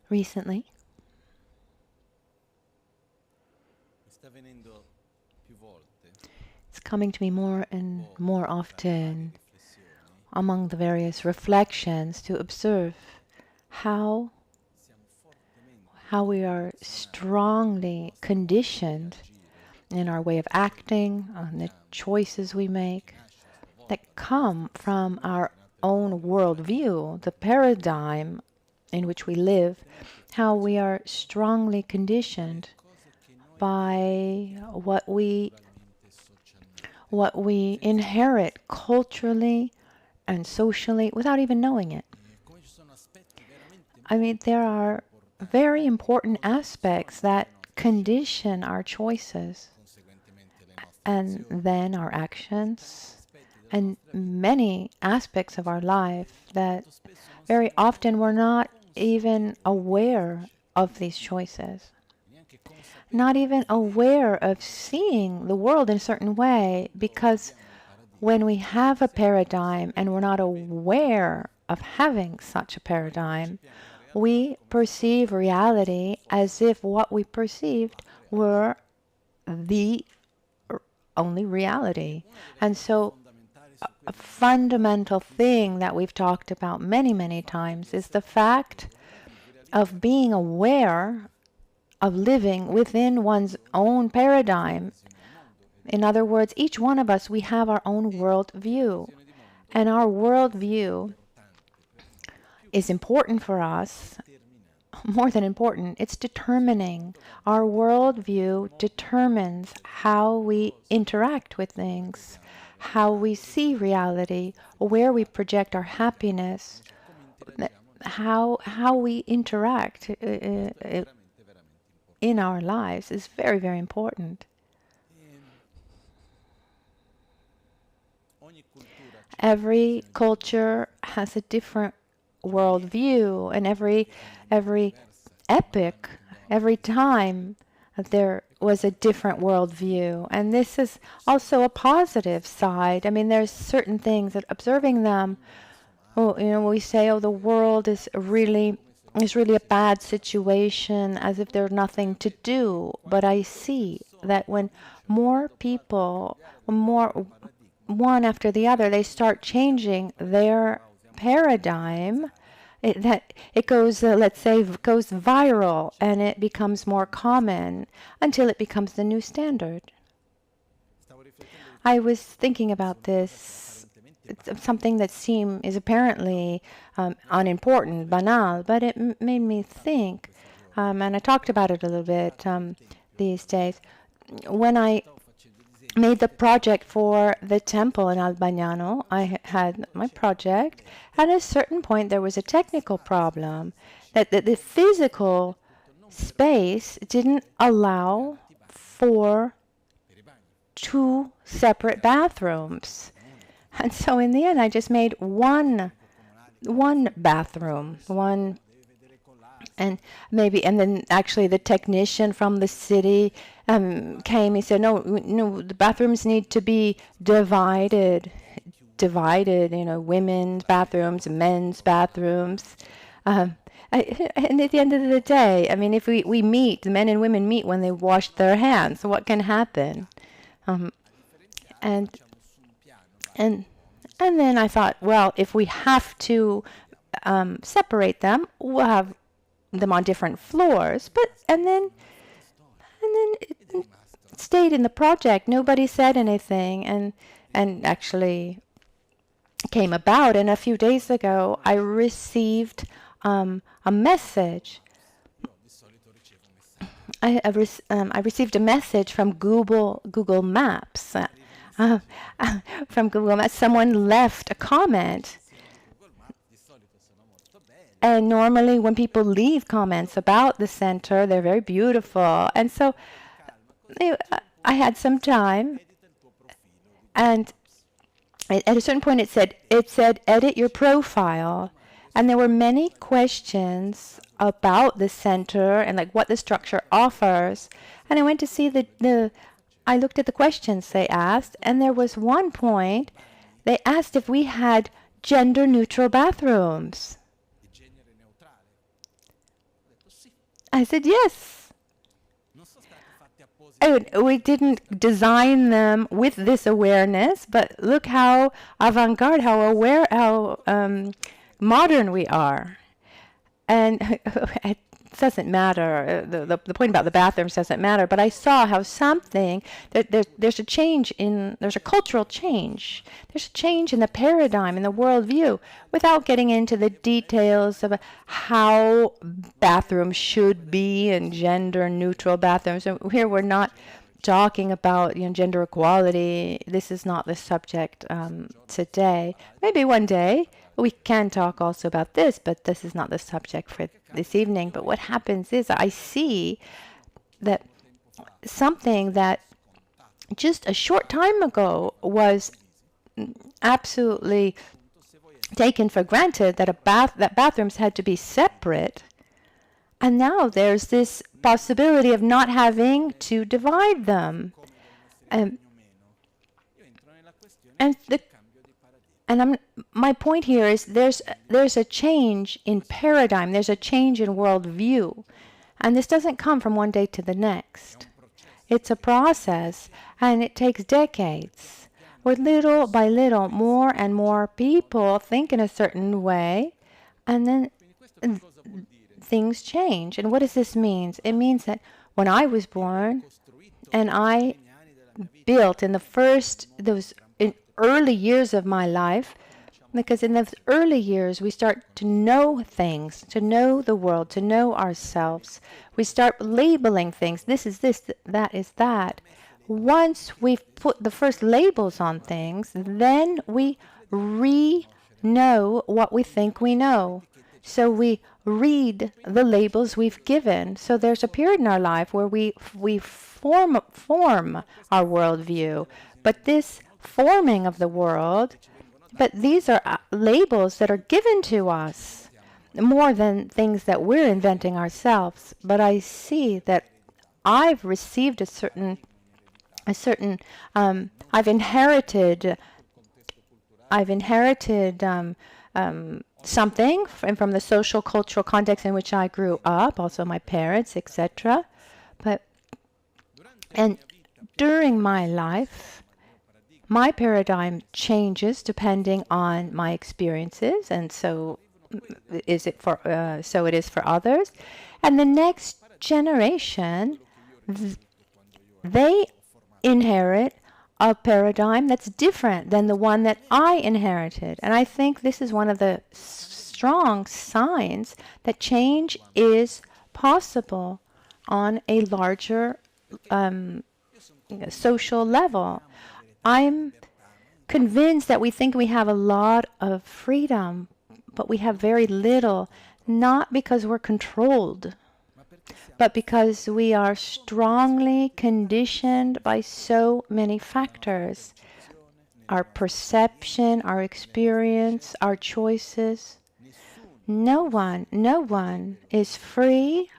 Recently, it's coming to me more and more often among the various reflections to observe how we are strongly conditioned in our way of acting, on the choices we make, that come from our own worldview, the paradigm in which we live, how we are strongly conditioned by what we inherit culturally and socially without even knowing it. I mean, there are very important aspects that condition our choices and then our actions, and many aspects of our life that very often we're not even aware of these choices, not even aware of seeing the world in a certain way, because when we have a paradigm and we're not aware of having such a paradigm, we perceive reality as if what we perceived were the only reality. And so a fundamental thing that we've talked about many, many times is the fact of being aware of living within one's own paradigm. In other words, each one of us, we have our own worldview. And our worldview is important for us. More than important, it's determining. Our worldview determines how we interact with things, how we see reality, where we project our happiness, how we interact in our lives is very, very important. Every culture has a different worldview, and every epoch, every time, there was a different worldview. And this is also a positive side. I mean, there's certain things that observing them, we say, the world is really a bad situation, as if there's nothing to do. But I see that when more people, one after the other, they start changing their paradigm, it goes, let's say, goes viral, and it becomes more common until it becomes the new standard. I was thinking about this. It's something that is apparently unimportant, banal, but it made me think, and I talked about it a little bit these days. When I made the project for the temple in Albagnano, I had my project. At a certain point, there was a technical problem that the physical space didn't allow for 2 separate bathrooms. And so in the end, I just made one bathroom, and then actually the technician from the city came. He said, no, the bathrooms need to be divided, women's bathrooms, men's bathrooms. And at the end of the day, I mean, if we meet, the men and women meet when they wash their hands, so what can happen? And then I thought, well, if we have to separate them, we'll have them on different floors. And then it stayed in the project. Nobody said anything, and actually came about. And a few days ago, I received a message. I received a message from Google Maps. From Google Maps, someone left a comment. And normally when people leave comments about the center, they're very beautiful. And so I had some time, and at a certain point it said edit your profile. And there were many questions about the center and like what the structure offers. And I went to see I looked at the questions they asked, and there was one point they asked if we had gender neutral bathrooms. I said, yes. And we didn't design them with this awareness, but look how avant-garde, how aware, how modern we are. And it doesn't matter. The point about the bathrooms doesn't matter. But I saw how something that there's a change in there's a cultural change. There's a change in the paradigm, in the worldview, without getting into the details of how bathrooms should be and gender-neutral bathrooms. And here we're not talking about gender equality. This is not the subject today. Maybe one day we can talk also about this, but this is not the subject for this evening. But what happens is I see that something that just a short time ago was absolutely taken for granted, that that bathrooms had to be separate, and now there's this possibility of not having to divide them. My point here is there's a change in paradigm, there's a change in worldview, and this doesn't come from one day to the next. It's a process, and it takes decades, where little by little, more and more people think in a certain way, and then things change. And what does this mean? It means that when I was born, and I built in those early years of my life, because in those early years we start to know things, to know the world, to know ourselves. We start labeling things. This is this, that is that. Once we've put the first labels on things, then we know what we think we know. So we read the labels we've given. So there's a period in our life where we form our worldview. But this forming of the world, but these are labels that are given to us more than things that we're inventing ourselves. But I see that I've received I've inherited something from the social cultural context in which I grew up, also my parents, etc. And during my life, my paradigm changes depending on my experiences, and so it is for others. And the next generation, they inherit a paradigm that's different than the one that I inherited. And I think this is one of the strong signs that change is possible on a larger social level. I'm convinced that we think we have a lot of freedom, but we have very little, not because we're controlled, but because we are strongly conditioned by so many factors. Our perception, our experience, our choices. No one is free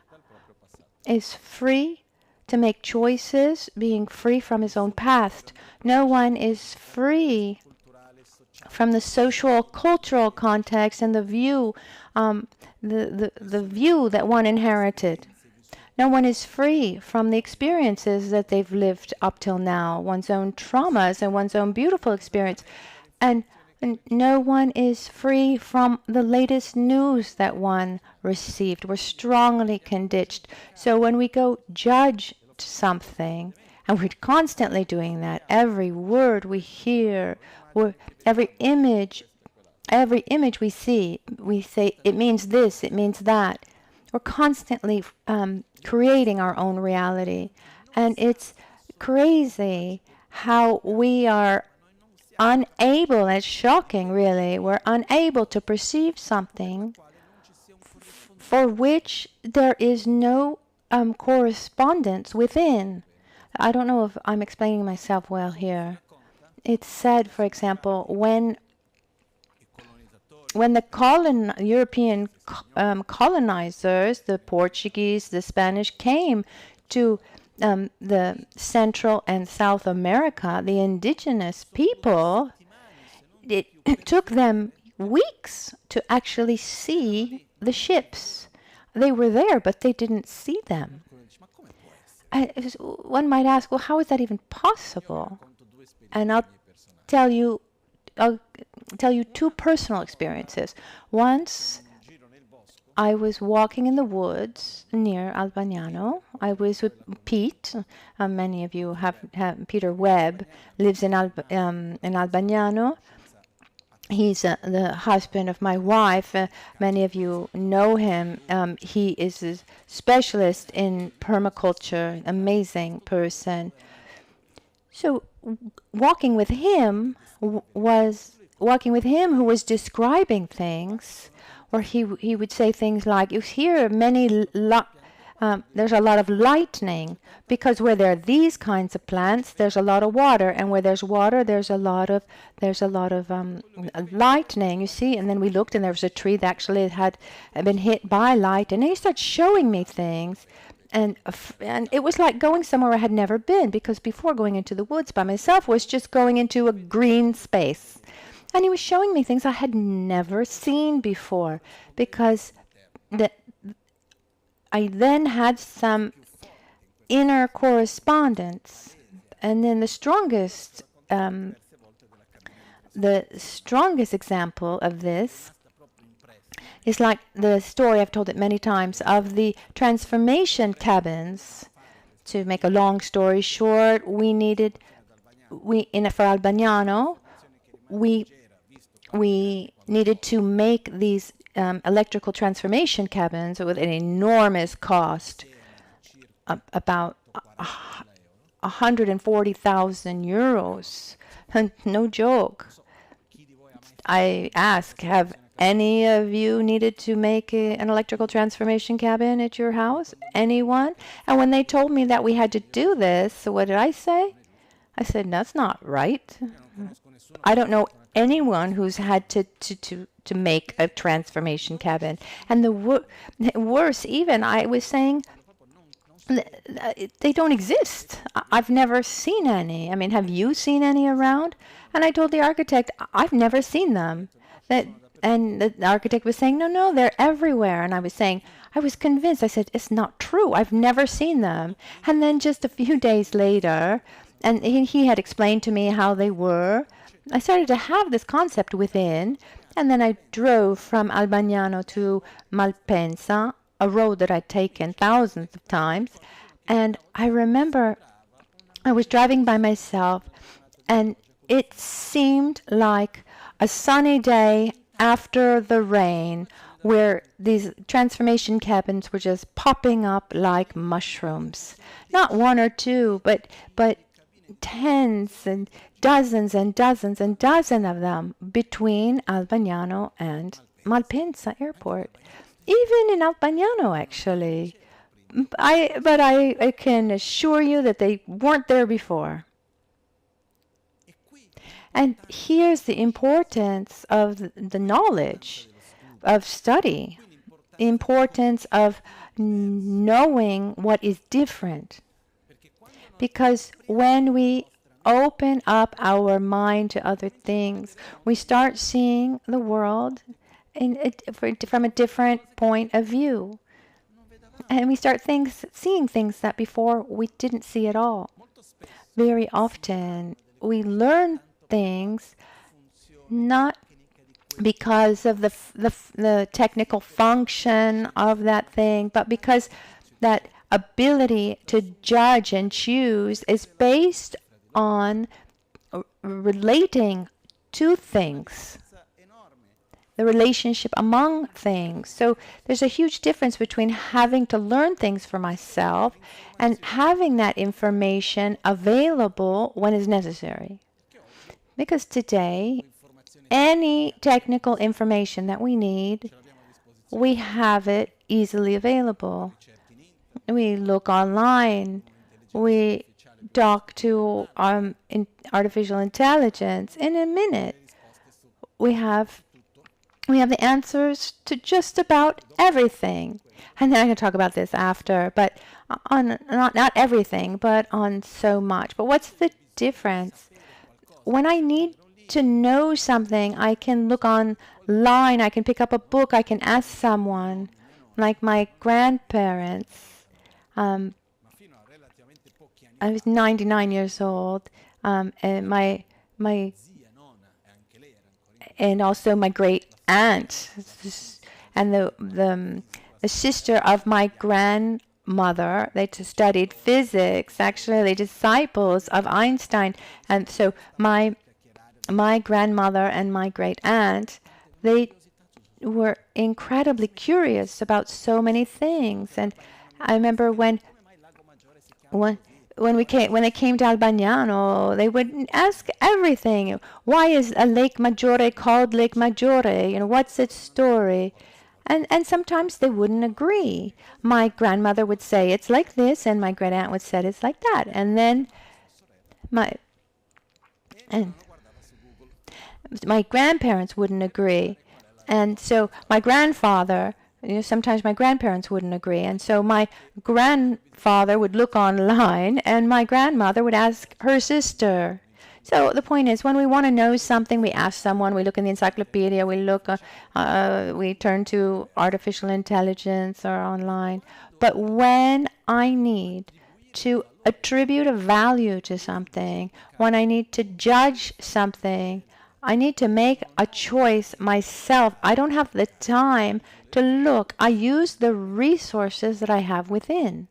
to make choices, being free from his own past. No one is free from the social cultural context and the view, the view that one inherited. No one is free from the experiences that they've lived up till now, one's own traumas and one's own beautiful experience. And no one is free from the latest news that one received. We're strongly conditioned. So when we go judge something, and we're constantly doing that, every word we hear, every image we see, we say, it means this, it means that. We're constantly creating our own reality. And it's crazy how we are unable, and it's shocking really, we're unable to perceive something for which there is no correspondence within. I don't know if I'm explaining myself well here. It's said, for example, when the European colonizers, the Portuguese, the Spanish, came to the Central and South America, the indigenous people, it took them weeks to actually see the ships. they were there, but they didn't see them. One might ask, well, how is that even possible? And tell you, I'll tell you two personal experiences. Once, I was walking in the woods near Albagnano. I was with Pete. Many of you have Peter Webb lives in Albagnano. He's the husband of my wife. Many of you know him. He is a specialist in permaculture, amazing person. So walking with him who was describing things, or he would say things like, "You hear there's a lot of lightning, because where there are these kinds of plants, there's a lot of water, and where there's water, there's a lot of lightning." You see, and then we looked, and there was a tree that actually had been hit by light, and he started showing me things. And it was like going somewhere I had never been, because before going into the woods by myself was just going into a green space. And he was showing me things I had never seen before, because I then had some inner correspondence. And then the strongest example of this is like the story, I've told it many times, of the transformation cabins. To make a long story short, for Albagnano, we needed to make these electrical transformation cabins with an enormous cost, about 140,000 euros. No joke. I ask, have any of you needed to make an electrical transformation cabin at your house? Anyone? And when they told me that we had to do this, so what did I say? I said, that's not right. I don't know anyone who's had to make a transformation cabin. And the worse even, I was saying, they don't exist. I've never seen any. I mean, have you seen any around? And I told the architect, I've never seen them. And the architect was saying, no, they're everywhere. And I was saying, I was convinced. I said, it's not true. I've never seen them. And then just a few days later, and he had explained to me how they were, I started to have this concept within. And then I drove from Albagnano to Malpensa, a road that I'd taken thousands of times. And I remember I was driving by myself, and it seemed like a sunny day after the rain, where these transformation cabins were just popping up like mushrooms. Not one or two, but tens and dozens and dozens and dozens of them between Albagnano and Malpensa airport. Even in Albagnano, actually. But I can assure you that they weren't there before. And here's the importance of the knowledge, of study, the importance of knowing what is different. Because when we open up our mind to other things, we start seeing the world from a different point of view. And we start seeing things that before we didn't see at all. Very often, we learn things not because of the technical function of that thing, but because that ability to judge and choose is based on relating to things, the relationship among things. So there's a huge difference between having to learn things for myself and having that information available when it's necessary. Because today, any technical information that we need, we have it easily available. We look online. We talk to artificial intelligence. In a minute, we have the answers to just about everything. And then I'm going to talk about this after, but on not everything, but on so much. But what's the difference? When I need to know something, I can look online, I can pick up a book, I can ask someone. like my grandparents. I was 99 years old, and and also my great aunt, and the sister of my grandmother. They studied physics. Actually, they disciples of Einstein, and so my grandmother and my great aunt, they were incredibly curious about so many things. And I remember when they came to Albagnano, they would ask everything. Why is a Lake Maggiore called Lake Maggiore? What's its story? And sometimes they wouldn't agree. My grandmother would say it's like this, and my great aunt would say it's like that. And then my grandparents wouldn't agree. And so my grandfather, sometimes my grandparents wouldn't agree. And so my grandfather would look online, and my grandmother would ask her sister. So the point is, when we want to know something, we ask someone, we look in the encyclopedia, we turn to artificial intelligence or online. But when I need to attribute a value to something, when I need to judge something, I need to make a choice myself. I don't have the time to look. I use the resources that I have within.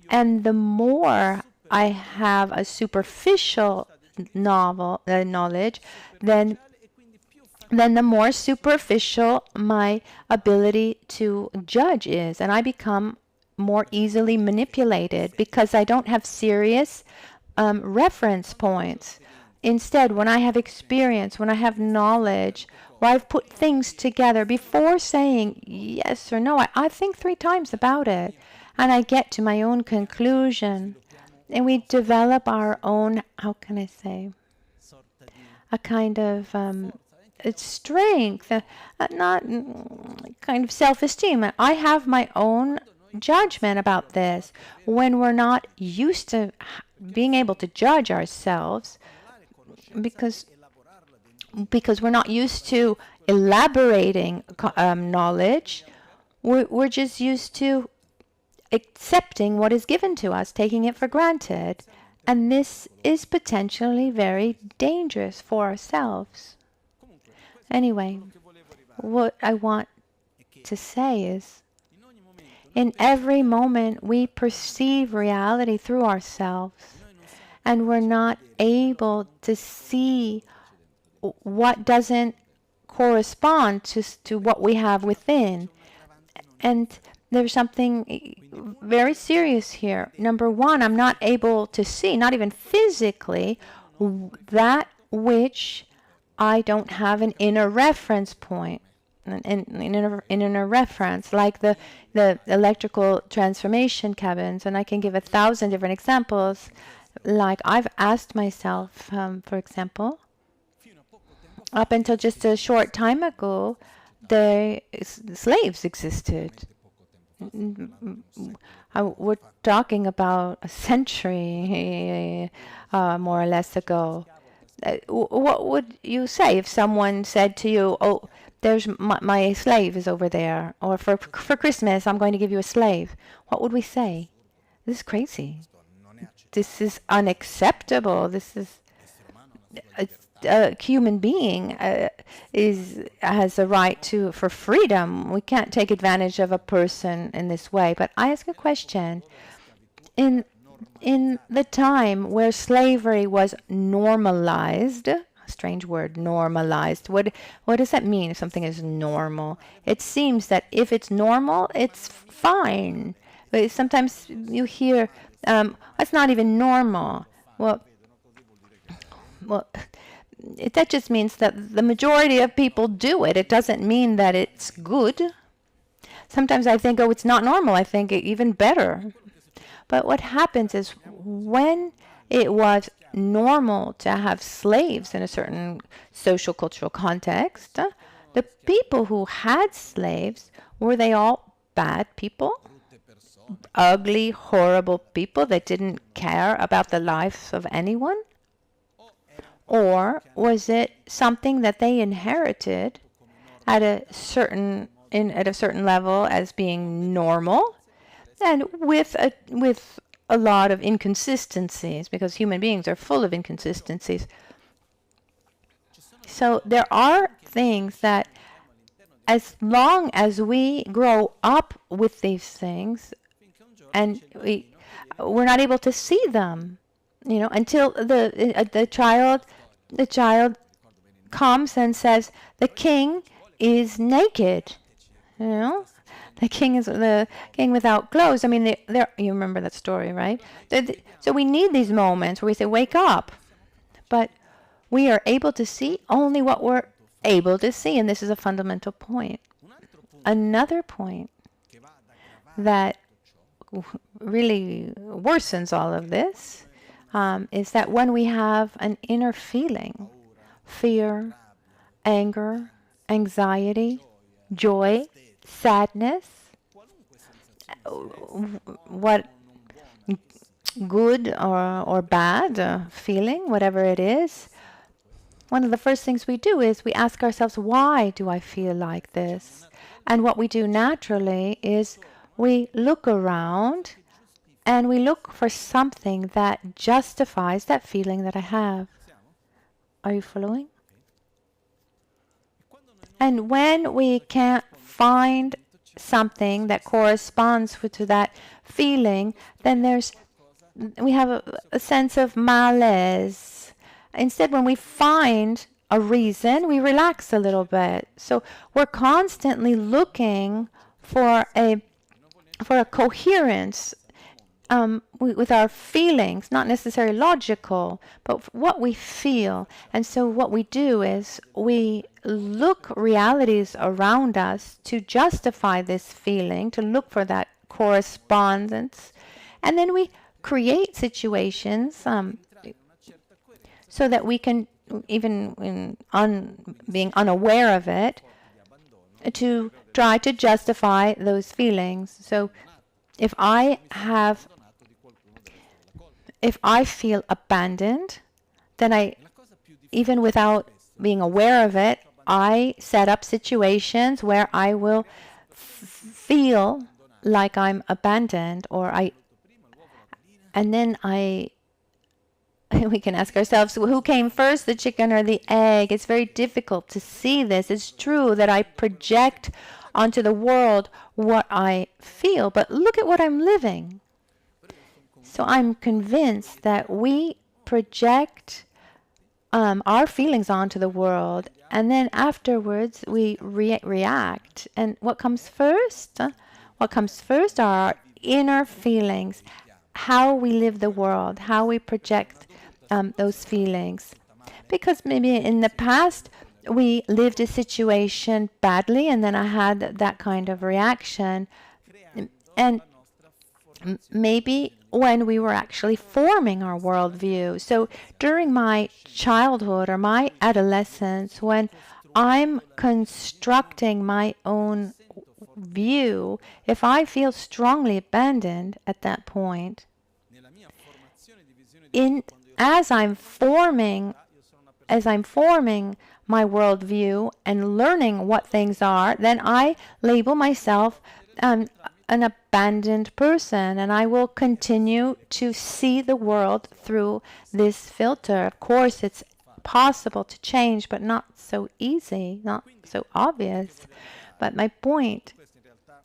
And the more I have a superficial knowledge, then the more superficial my ability to judge is. And I become more easily manipulated because I don't have serious reference points. Instead, when I have experience, when I have knowledge, where I've put things together before saying yes or no, I think 3 times about it. And I get to my own conclusion. And we develop our own, how can I say, a kind of strength, not kind of self-esteem. I have my own judgment about this. When we're not used to being able to judge ourselves, because we're not used to elaborating knowledge, we're just used to accepting what is given to us, taking it for granted. And this is potentially very dangerous for ourselves. Anyway, what I want to say is, in every moment we perceive reality through ourselves, and we're not able to see what doesn't correspond to what we have within. And there's something very serious here. Number one, I'm not able to see, not even physically, that which I don't have an inner reference point. An inner reference, like the electrical transformation cabins. And I can give 1,000 different examples. Like I've asked myself, for example, up until just a short time ago, slaves existed. We're talking about a century, more or less ago. What would you say if someone said to you, "Oh, there's my slave is over there," or for Christmas, I'm going to give you a slave? What would we say? This is crazy. This is unacceptable. This is a human being has a right for freedom. We can't take advantage of a person in this way. But I ask a question. In the time where slavery was normalized, a strange word, normalized. What does that mean if something is normal? It seems that if it's normal, it's fine. But sometimes you hear, it's not even normal. Well, that just means that the majority of people do it. It doesn't mean that it's good. Sometimes I think, oh, it's not normal. I think even better. But what happens is when it was normal to have slaves in a certain social cultural context, the people who had slaves, were they all bad people? Ugly, horrible people that didn't care about the life of anyone? Or was it something that they inherited at a certain at a certain level as being normal, and with a lot of inconsistencies, because human beings are full of inconsistencies. So there are things that, as long as we grow up with these things, and we're not able to see them, until the child comes and says, the king is naked. The king is the king without clothes. I mean, you remember that story, right? So we need these moments where we say, wake up. But we are able to see only what we're able to see, and this is a fundamental point. Another point that really worsens all of this is that when we have an inner feeling, fear, anger, anxiety, joy, sadness, what good or bad feeling, whatever it is, one of the first things we do is we ask ourselves, why do I feel like this? And what we do naturally is we look around and we look for something that justifies that feeling that I have. Are you following? And when we can't find something that corresponds to that feeling, then we have a sense of malaise. Instead, when we find a reason, we relax a little bit. So we're constantly looking for a coherence with our feelings, not necessarily logical, but what we feel. And so what we do is we look realities around us to justify this feeling, to look for that correspondence, and then we create situations so that we can, even being unaware of it, to try to justify those feelings. So if I feel abandoned, then even without being aware of it, I set up situations where I will feel like I'm abandoned, and then we can ask ourselves, who came first, the chicken or the egg? It's very difficult to see this. It's true that I project onto the world what I feel, but look at what I'm living. So I'm convinced that we project our feelings onto the world, and then afterwards we react. And what comes first? What comes first are our inner feelings, how we live the world, how we project those feelings. Because maybe in the past we lived a situation badly, and then I had that kind of reaction. And maybe when we were actually forming our worldview. So during my childhood or my adolescence, when I'm constructing my own view, if I feel strongly abandoned at that point, as I'm forming my worldview and learning what things are, then I label myself an abandoned person, and I will continue to see the world through this filter. Of course, it's possible to change, but not so easy, not so obvious. But my point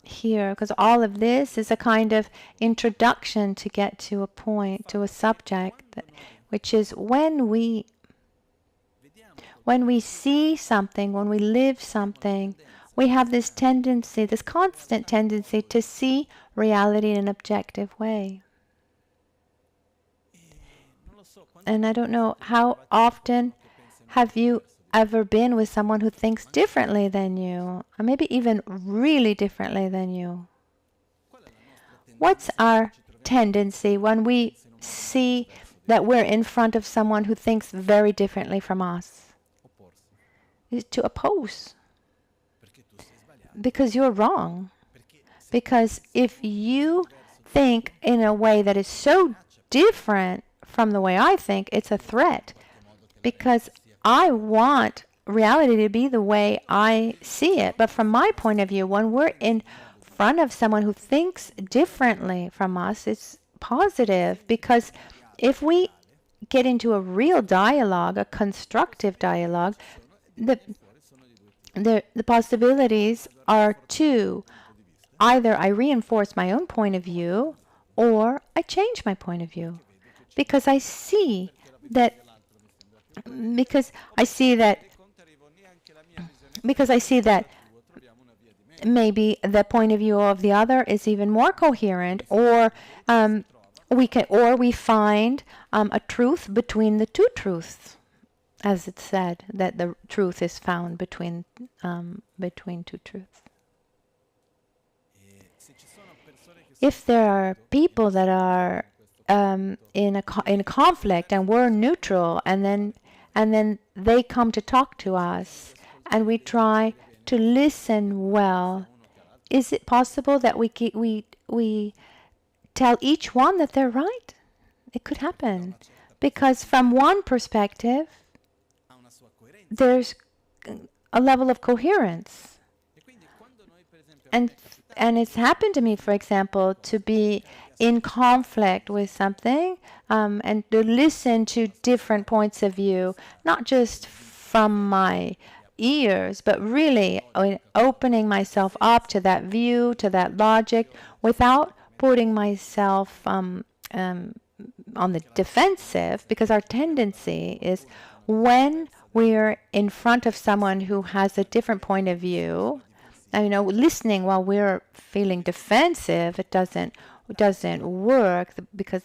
here, because all of this is a kind of introduction to get to a point, to a subject, which is when we see something, when we live something, we have this tendency, this constant tendency to see reality in an objective way. And I don't know, how often have you ever been with someone who thinks differently than you, or maybe even really differently than you? What's our tendency when we see that we're in front of someone who thinks very differently from us? Is to oppose. Because you're wrong. Because if you think in a way that is so different from the way I think, it's a threat. Because I want reality to be the way I see it. But from my point of view, when we're in front of someone who thinks differently from us, it's positive, because if we get into a real dialogue, a constructive dialogue, the possibilities are two. Either I reinforce my own point of view or I change my point of view, because I see that maybe the point of view of the other is even more coherent, or we find a truth between the two truths, as it's said that the truth is found between two truths. If there are people that are in a conflict and we're neutral, and then they come to talk to us, and we try to listen well, is it possible that we tell each one that they're right? It could happen, because from one perspective there's a level of coherence. And it's happened to me, for example, to be in conflict with something, and to listen to different points of view, not just from my ears, but really opening myself up to that view, to that logic, without putting myself on the defensive, because our tendency is, when we're in front of someone who has a different point of view, listening while we're feeling defensive, it doesn't work, because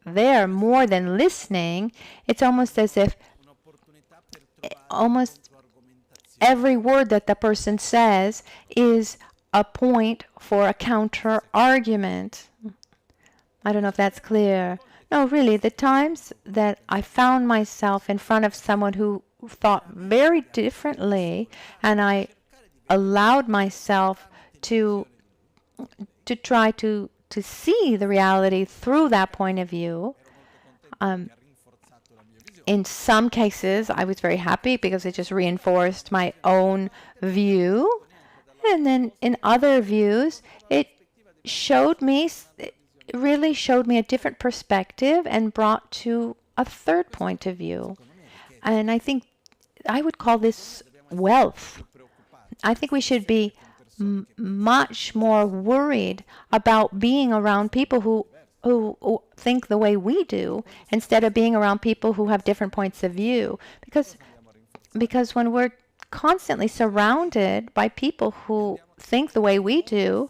they're more than listening. It's almost as if almost every word that the person says is a point for a counter argument. I don't know if that's clear. No, really, the times that I found myself in front of someone who thought very differently, and I allowed myself to try to see the reality through that point of view. In some cases, I was very happy because it just reinforced my own view. And then in other views, it really showed me a different perspective and brought to a third point of view. And I think I would call this wealth. I think we should be much more worried about being around people who think the way we do, instead of being around people who have different points of view. Because when we're constantly surrounded by people who think the way we do,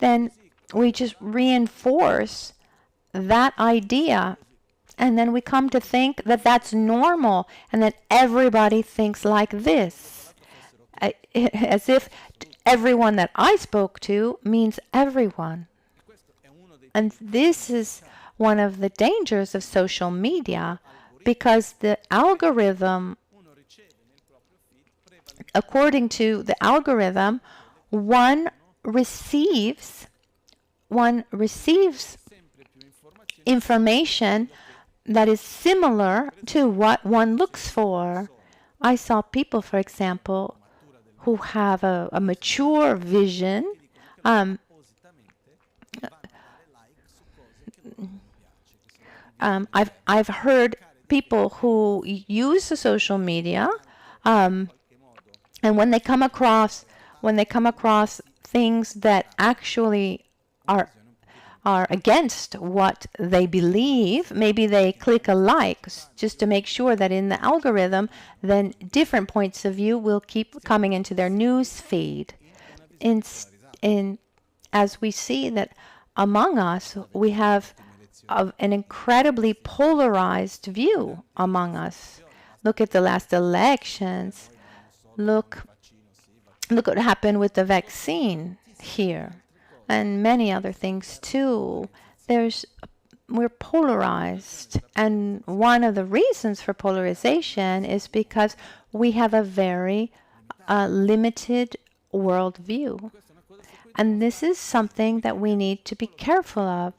then we just reinforce that idea. And then we come to think that that's normal, and that everybody thinks like this. As if everyone that I spoke to means everyone. And this is one of the dangers of social media, because the algorithm, according to the algorithm, one receives information that is similar to what one looks for. I saw people, for example, who have a mature vision. I've heard people who use the social media, and when they come across things that actually are against what they believe, maybe they click a like just to make sure that in the algorithm, then different points of view will keep coming into their news feed. As we see that among us, we have an incredibly polarized view among us. Look at the last elections. Look what happened with the vaccine here, and many other things too. We're polarized, and one of the reasons for polarization is because we have a very limited worldview. And this is something that we need to be careful of.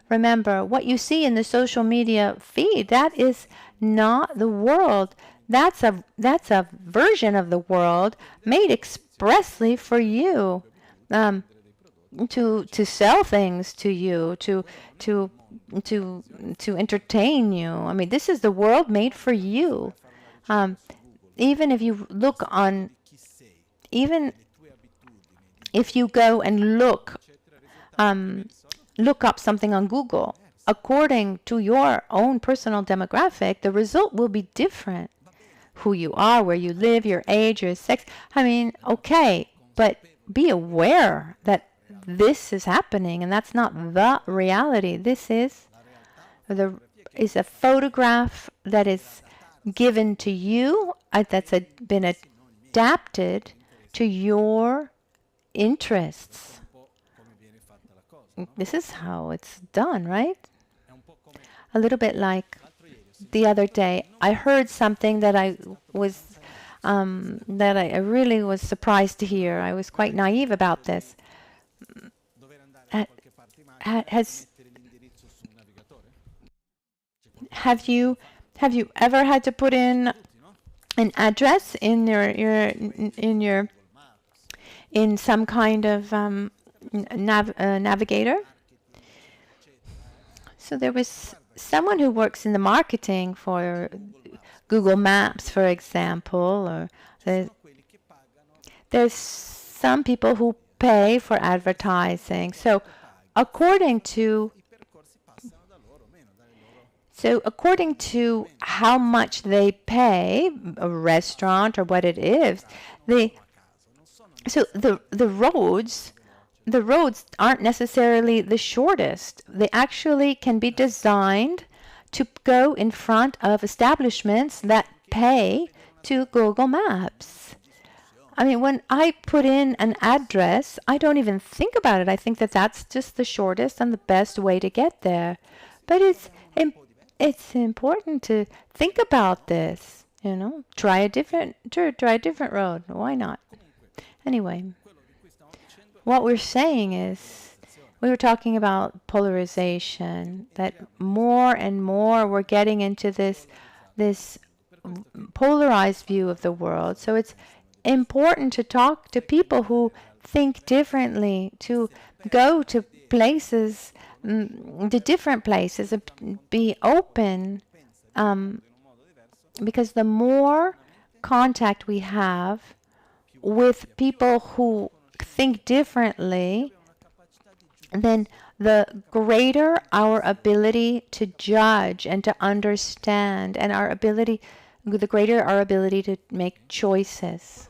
Remember, what you see in the social media feed, that is not the world. that's a version of the world made expressly for you, to sell things to you, to to entertain you. I mean, this is the world made for you. Um, even if you look on, even if you go and look up something on Google, according to your own personal demographic, the result will be different. Who you are, where you live, your age, your sex. I mean, okay, but be aware that this is happening and that's not the reality. This is a photograph that is given to you, that's been adapted to your interests. This is how it's done, right? A little bit like the other day, I heard something that I really was surprised to hear. I was quite naive about this. Have you ever had to put in an address in in some kind of navigator? So there was someone who works in the marketing for Google Maps, for example, or there's some people who pay for advertising. So according to how much they pay, a restaurant or what it is, the roads aren't necessarily the shortest. They actually can be designed to go in front of establishments that pay to Google Maps. I mean, when I put in an address, I don't even think about it. I think that that's just the shortest and the best way to get there. But it's important to think about this, try a different road. Why not? Anyway, what we're saying is, we were talking about polarization, that more and more we're getting into this polarized view of the world. So it's important to talk to people who think differently, to go to places, to different places, be open, because the more contact we have with people who think differently, then the greater our ability to judge and to understand, and the greater our ability to make choices.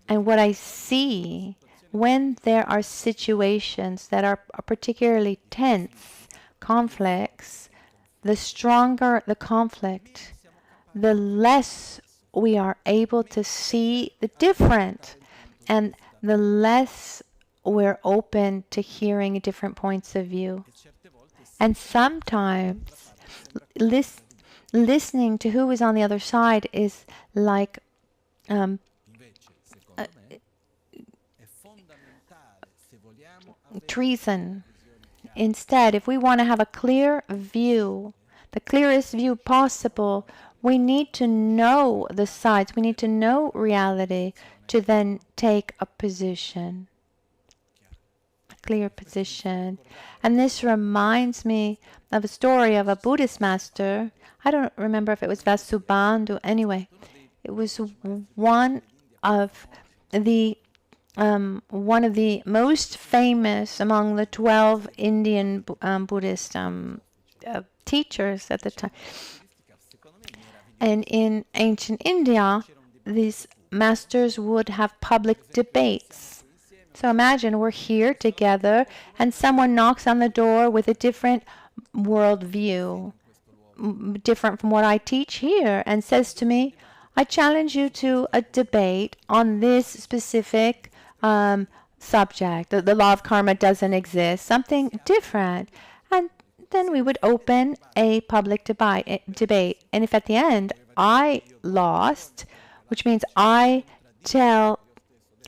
And what I see when there are situations that are particularly tense, conflicts, the stronger the conflict, the less we are able to see the different, and the less we're open to hearing different points of view. And sometimes listening to who is on the other side is like treason. Instead, if we want to have a clear view, the clearest view possible, we need to know the sides. We need to know reality to then take a position, a clear position. And this reminds me of a story of a Buddhist master. I don't remember if it was Vasubandhu. Anyway, it was one of the most famous among the 12 Indian Buddhist teachers at the time. And in ancient India, these masters would have public debates. So imagine we're here together and someone knocks on the door with a different worldview, different from what I teach here, and says to me, I challenge you to a debate on this specific subject. The law of karma doesn't exist, something different. And then we would open a public debate. And if at the end I lost, which means I tell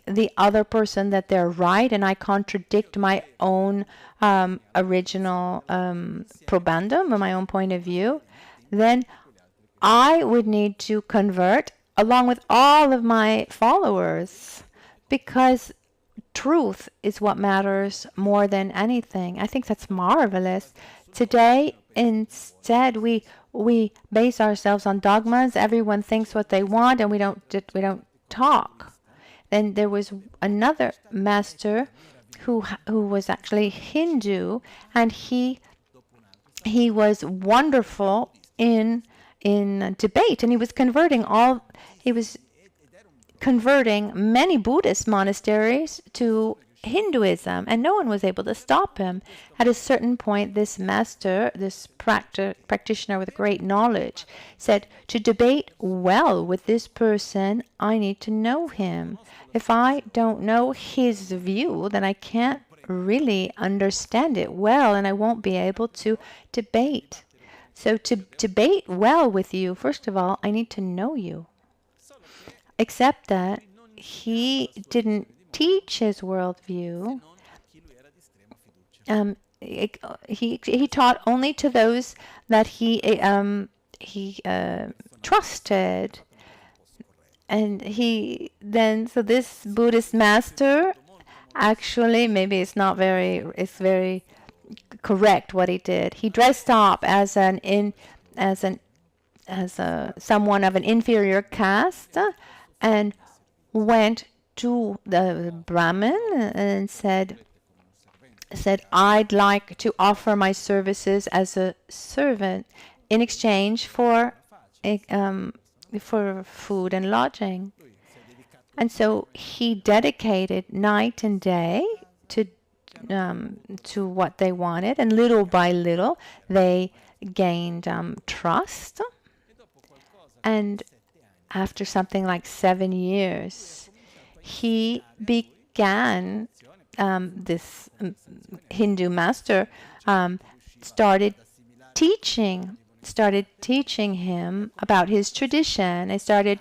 the other person that they're right and I contradict my own original probandum or my own point of view, then I would need to convert along with all of my followers, because truth is what matters more than anything. I think that's marvelous. Today, instead, we base ourselves on dogmas. Everyone thinks what they want, and we don't talk. Then there was another master who was actually Hindu, and he was wonderful in debate, and he was converting many Buddhist monasteries to Hinduism, and no one was able to stop him. At a certain point, this master, this practitioner with great knowledge, said, to debate well with this person, I need to know him. If I don't know his view, then I can't really understand it well, and I won't be able to debate. So to debate well with you, first of all, I need to know you. Except that he didn't teach his worldview. He taught only to those that he trusted, and so this Buddhist master, actually, maybe it's very correct what he did. He dressed up as someone of an inferior caste, and went to the Brahmin and said, I'd like to offer my services as a servant in exchange for food and lodging. And so he dedicated night and day to what they wanted, and little by little they gained trust. And after something like 7 years, he began, this Hindu master started teaching him about his tradition, and started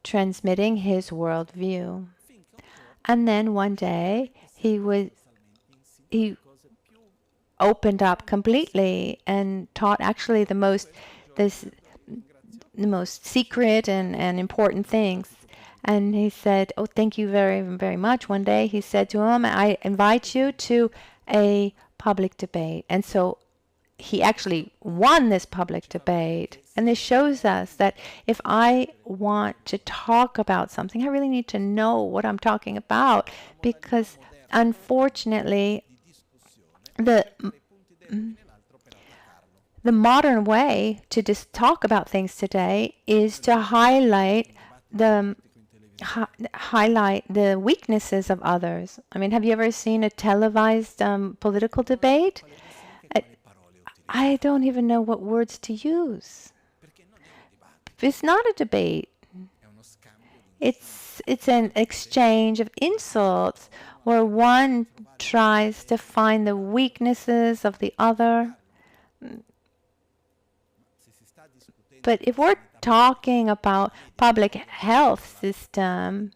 transmitting his worldview. And then one day he opened up completely and taught actually the most secret and important things. And he said, oh, thank you very, very much. One day he said to him, I invite you to a public debate. And so he actually won this public debate. And this shows us that if I want to talk about something, I really need to know what I'm talking about, because unfortunately, the modern way to just talk about things today is to highlight the weaknesses of others. I mean, have you ever seen a televised political debate? I don't even know what words to use. It's not a debate. It's an exchange of insults where one tries to find the weaknesses of the other. But if we're talking about public health system,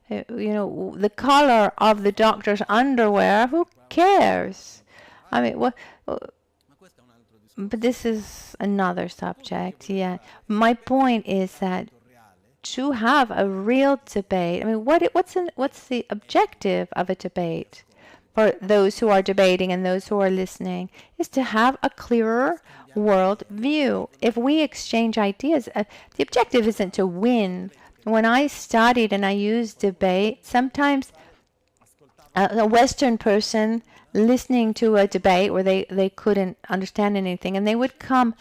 the color of the doctor's underwear, who cares? I mean, but this is another subject. Yeah, my point is that to have a real debate, I mean, what's the objective of a debate for those who are debating and those who are listening, is to have a clearer world view. If we exchange ideas, the objective isn't to win. When I studied and I used debate, sometimes a Western person listening to a debate where they couldn't understand anything, and they would come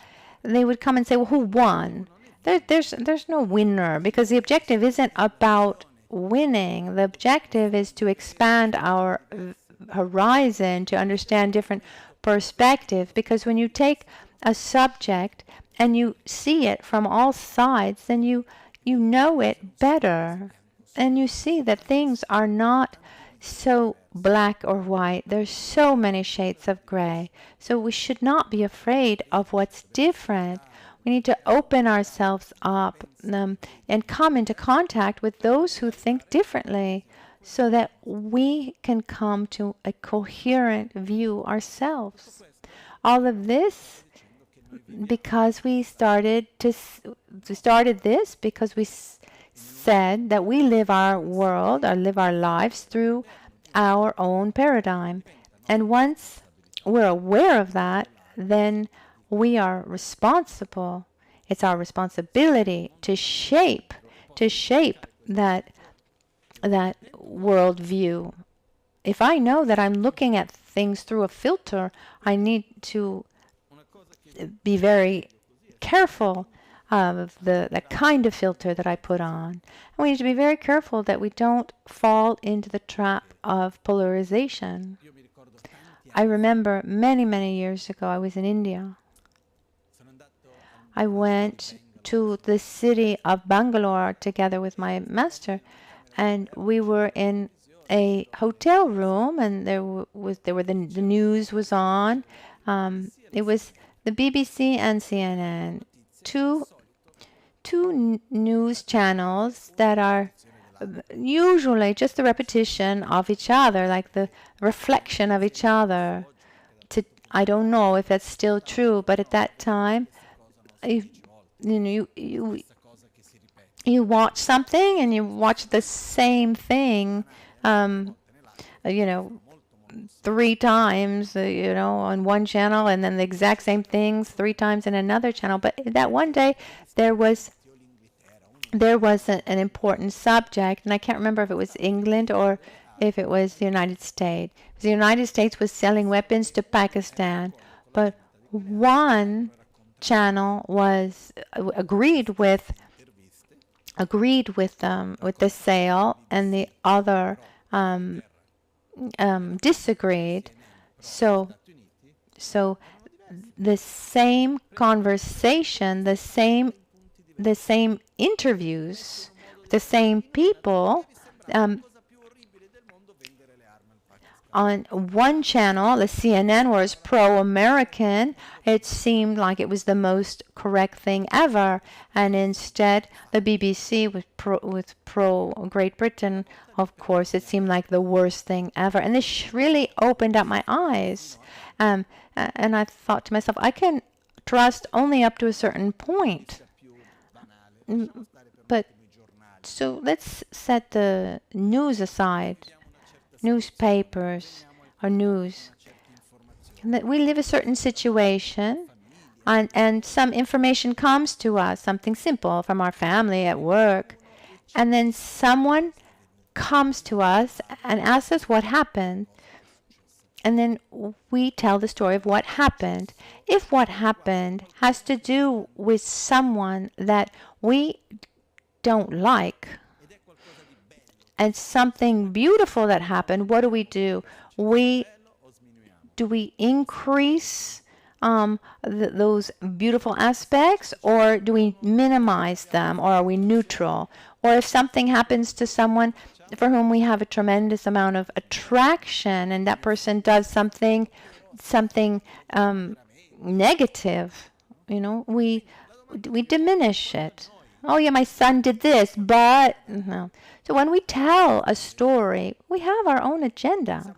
and say, well, who won? There's no winner, because the objective isn't about winning. The objective is to expand our horizon, to understand different perspectives, because when you take a subject and you see it from all sides, then you know it better, and you see that things are not so black or white. There's so many shades of gray. So we should not be afraid of what's different. We need to open ourselves up and come into contact with those who think differently, so that we can come to a coherent view ourselves. All of this, because we started this because we said that we live our world or live our lives through our own paradigm. And once we're aware of that, then we are responsible. It's our responsibility to shape that world view. If I know that I'm looking at things through a filter, I need to be very careful of the kind of filter that I put on. And we need to be very careful that we don't fall into the trap of polarization. I remember many, many years ago, I was in India. I went to the city of Bangalore together with my master, and we were in a hotel room, and the news was on. It was the BBC and CNN, two news channels that are usually just the repetition of each other, like the reflection of each other. I don't know if that's still true, but at that time, you watch something and you watch the same thing, 3 times, on one channel, and then the exact same things 3 times in another channel. But that one day, there was an important subject, and I can't remember if it was England or if it was the United States. The United States was selling weapons to Pakistan, but one channel was agreed with the sale, and the other disagreed. So the same conversation, the same interviews, the same people. On one channel, the CNN was pro-American. It seemed like it was the most correct thing ever. And instead, the BBC was pro Great Britain. Of course, it seemed like the worst thing ever. And this really opened up my eyes. And I thought to myself, I can trust only up to a certain point. But so let's set the news aside. Newspapers or news. That we live a certain situation, and some information comes to us, something simple from our family at work, and then someone comes to us and asks us what happened, and then we tell the story of what happened. If what happened has to do with someone that we don't like, and something beautiful that happened, what do? We increase those beautiful aspects, or do we minimize them, or are we neutral? Or if something happens to someone for whom we have a tremendous amount of attraction, and that person does something negative, we diminish it. Oh yeah, my son did this, but no. So when we tell a story, we have our own agenda.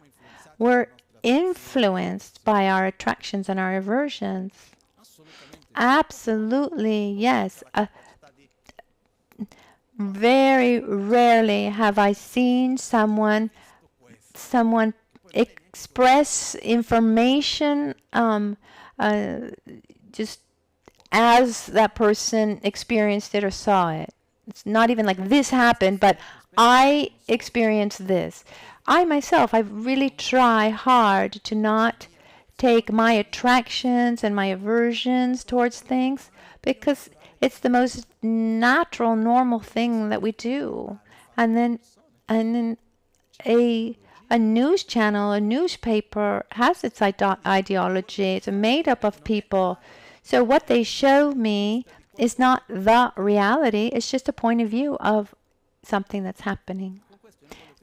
We're influenced by our attractions and our aversions. Absolutely, yes. Very rarely have I seen someone express information just as that person experienced it or saw it. It's not even like this happened, but I experienced this. I myself, I really try hard to not take my attractions and my aversions towards things, because it's the most natural, normal thing that we do. And then a news channel, a newspaper has its ideology. It's made up of people. So what they show me is not the reality. It's just a point of view of something that's happening.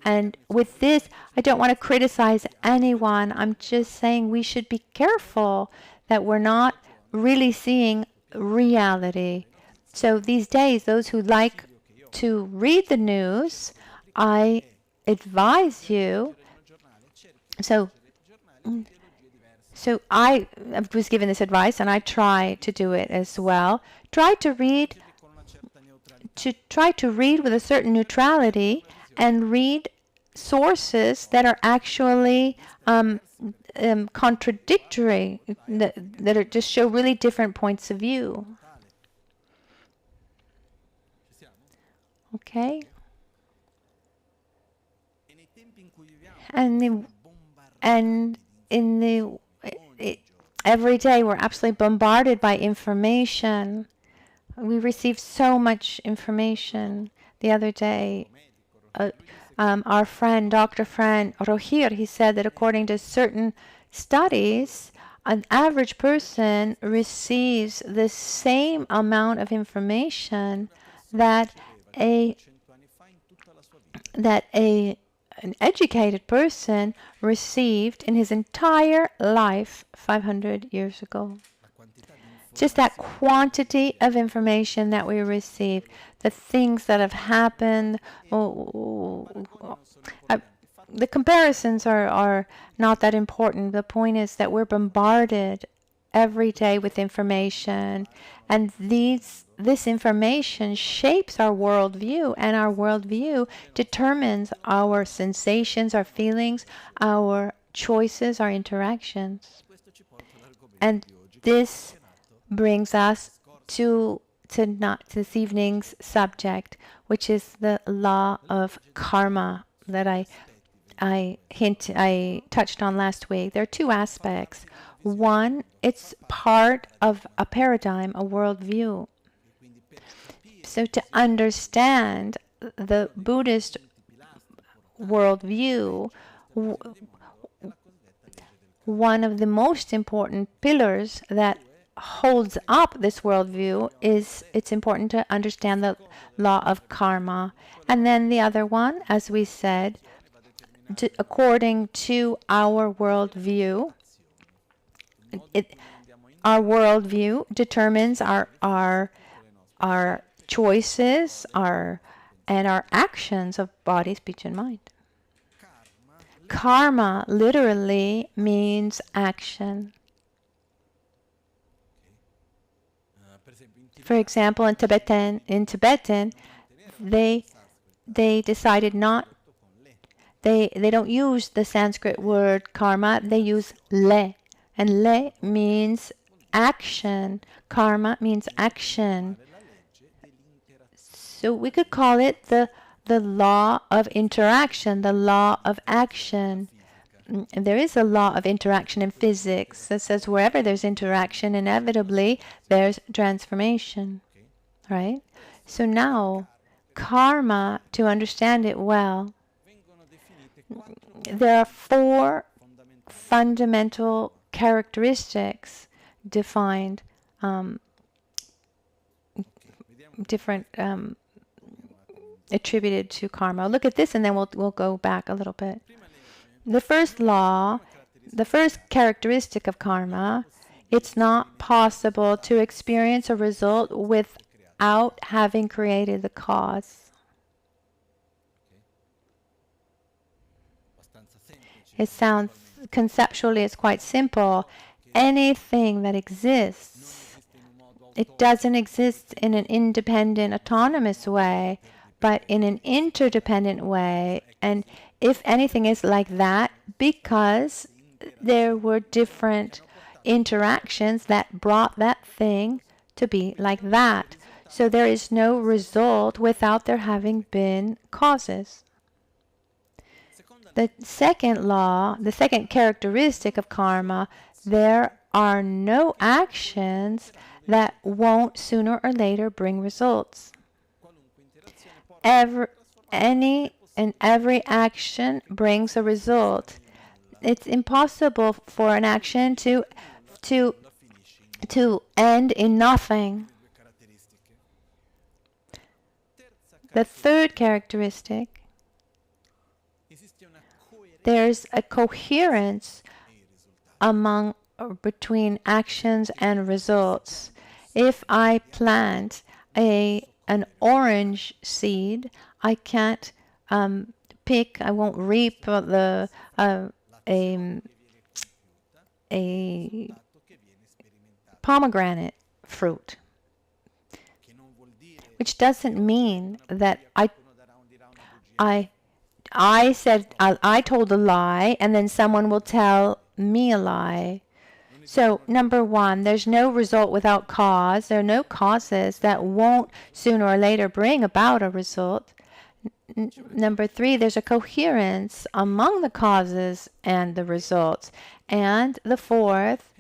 And with this, I don't want to criticize anyone. I'm just saying we should be careful that we're not really seeing reality. So these days, those who like to read the news, I advise you. So So I was given this advice, and I try to do it as well. Try to read with a certain neutrality, and read sources that are actually contradictory, that are just show really different points of view. Okay? Every day we're absolutely bombarded by information. We receive so much information. The other day, our friend, Dr. Friend Rohir, he said that according to certain studies, an average person receives the same amount of information that an educated person received in his entire life 500 years ago. Just that quantity of information that we receive, the things that have happened. The comparisons are not that important. The point is that we're bombarded every day with information, and this information shapes our worldview, and our worldview determines our sensations, our feelings, our choices, our interactions. And this brings us to this evening's subject, which is the law of karma that I touched on last week. There are two aspects. One, it's part of a paradigm, a worldview. So to understand the Buddhist worldview, one of the most important pillars that holds up this worldview is it's important to understand the law of karma. And then the other one, as we said, according to our worldview, our worldview determines our choices, and our actions of body, speech, and mind. Karma literally means action. For example, in Tibetan, they decided not. They don't use the Sanskrit word karma. They use le, and le means action. Karma means action. So we could call it the law of interaction, the law of action. And there is a law of interaction in physics that says wherever there's interaction, inevitably there's transformation, right? So now, karma, to understand it well, there are 4 fundamental characteristics defined, attributed to karma. I'll look at this and then we'll go back a little bit. The first law, the first characteristic of karma, it's not possible to experience a result without having created the cause. It sounds conceptually, it's quite simple. Anything that exists, it doesn't exist in an independent, autonomous way, but in an interdependent way. And if anything is like that, because there were different interactions that brought that thing to be like that. So there is no result without there having been causes. The second law, the second characteristic of karma, there are no actions that won't sooner or later bring results. Any and every action brings a result. It's impossible for an action to end in nothing. The third characteristic, there's a coherence between actions and results. If I plant an orange seed, I can't I won't reap a pomegranate fruit, which doesn't mean that I said I told a lie and then someone will tell me a lie. So number one, there's no result without cause. There are no causes that won't sooner or later bring about a result. Number three, there's a coherence among the causes and the results. And the fourth,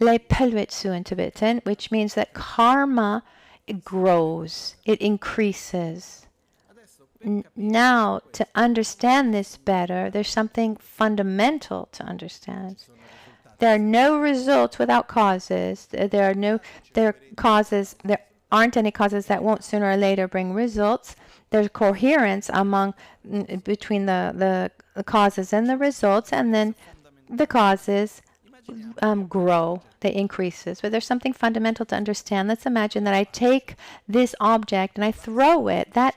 le pelwetsu in Tibetan, which means that karma grows, it increases. Now, to understand this better, there's something fundamental to understand. There are no results without causes. There aren't any causes that won't sooner or later bring results. There's coherence between the causes and the results, and then the causes grow, they increases. But there's something fundamental to understand. Let's imagine that I take this object and I throw it. That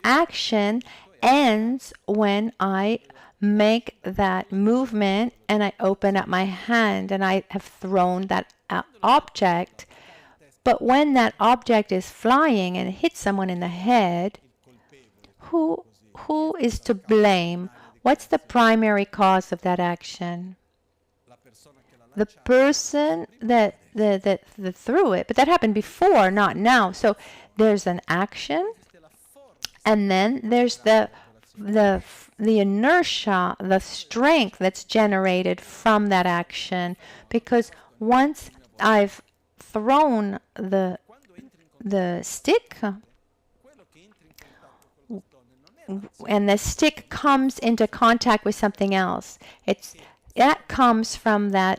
action ends when I make that movement and I open up my hand and I have thrown that object. But when that object is flying and hits someone in the head, who is to blame? What's the primary cause of that action? The person that threw it, but that happened before, not now. So there's an action, and then there's the inertia, the strength that's generated from that action. Because once I've thrown the stick, and the stick comes into contact with something else, that comes from the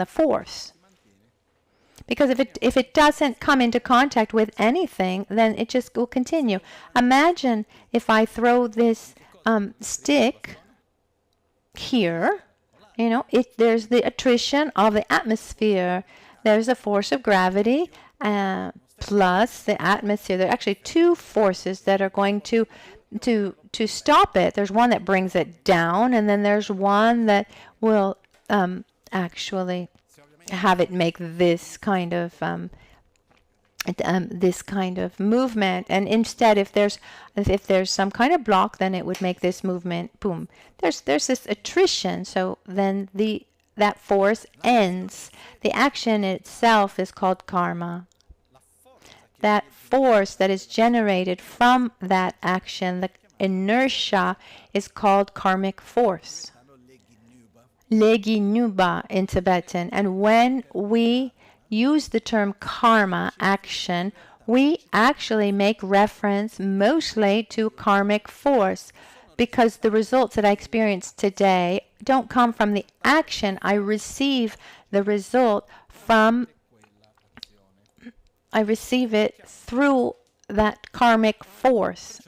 force. Because if it doesn't come into contact with anything, then it just will continue. Imagine if I throw this stick here, there's the attrition of the atmosphere. There's a force of gravity plus the atmosphere. There are actually two forces that are going to stop it. There's one that brings it down, and then there's one that will actually have it make this kind of movement. And instead, if there's some kind of block, then it would make this movement. Boom. There's this attrition. So then that force ends. The action itself is called karma. That force that is generated from that action, the inertia, is called karmic force. Legi nuba in Tibetan. And when we use the term karma, action, we actually make reference mostly to karmic force, because the results that I experience today don't come from the action. I receive the result I receive it through that karmic force.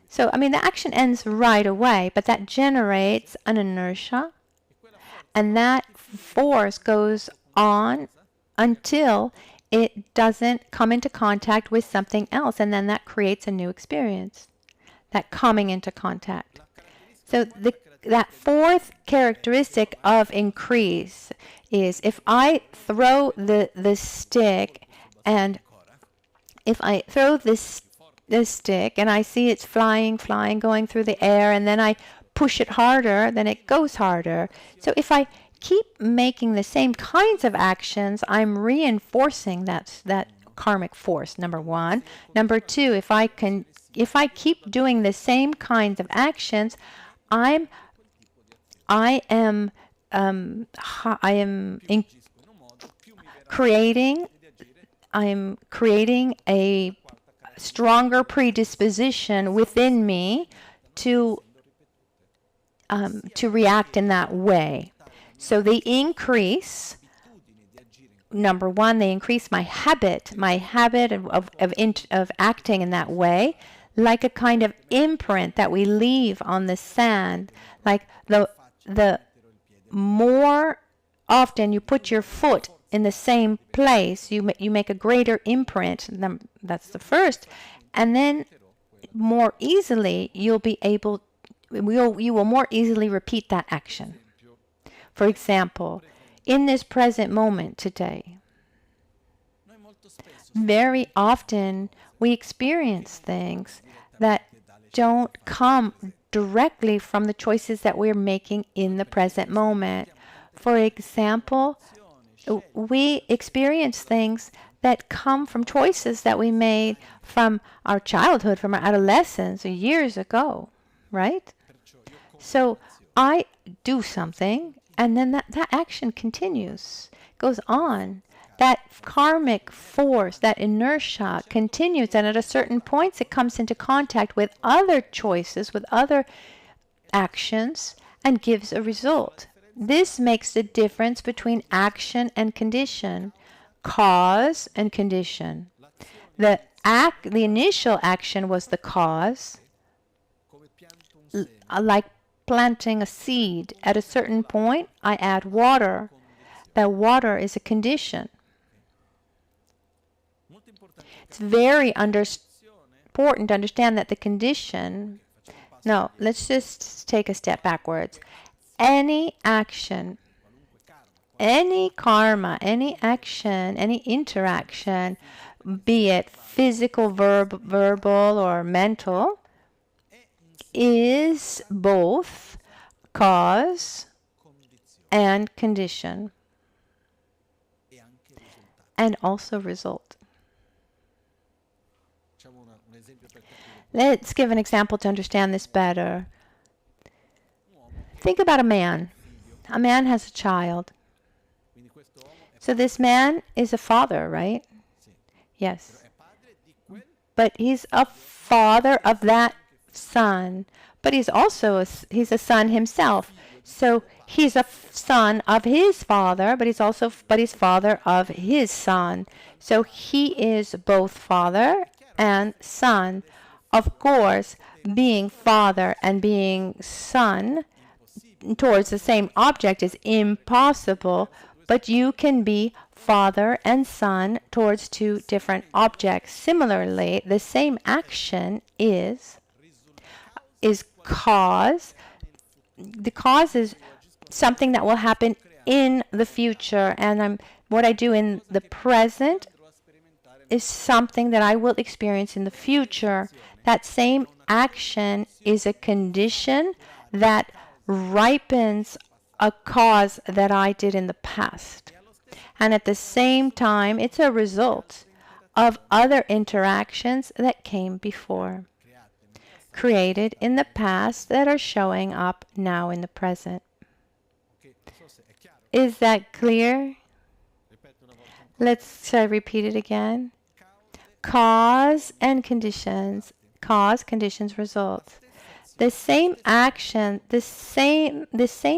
So, the action ends right away, but that generates an inertia, and that force goes on until it doesn't come into contact with something else, and then that creates a new experience, that coming into contact. So that fourth characteristic of increase is if I throw the stick, and if I throw this stick and I see it's flying, going through the air, and then I push it harder, then it goes harder. So if I keep making the same kinds of actions, I'm reinforcing that karmic force, number one. Number two, if I keep doing the same kinds of actions, I am creating a stronger predisposition within me to react in that way. So they increase, number one, they increase my habit of acting in that way, like a kind of imprint that we leave on the sand. Like the more often you put your foot in the same place, you make a greater imprint. That's the first. And then more easily you'll be able, you will more easily repeat that action. For example, in this present moment today, very often we experience things that don't come directly from the choices that we're making in the present moment. For example, we experience things that come from choices that we made from our childhood, from our adolescence, or years ago, right? So I do something, and then that action continues, goes on. That karmic force, that inertia continues, and at a certain point it comes into contact with other choices, with other actions, and gives a result. This makes the difference between action and condition, cause and condition. The initial action was the cause, like planting a seed. At a certain point, I add water. That water is a condition. It's very important to understand that the condition. No, let's just take a step backwards. Any action, any karma, any action, any interaction, be it physical, verbal, or mental, is both cause and condition, and also result. Let's give an example to understand this better. Think about a man. A man has a child. So this man is a father, right? Yes. But he's a father of that son. But he's also he's a son himself. So he's a son of his father, but he's father of his son. So he is both father and son. Of course, being father and being son towards the same object is impossible, but you can be father and son towards two different objects. Similarly, the same action is cause. The cause is something that will happen in the future, and what I do in the present is something that I will experience in the future. That same action is a condition that ripens a cause that I did in the past. And at the same time, it's a result of other interactions that came before, created in the past that are showing up now in the present. Is that clear? Let's repeat it again. Cause and conditions. Cause, conditions, results. The same action, the same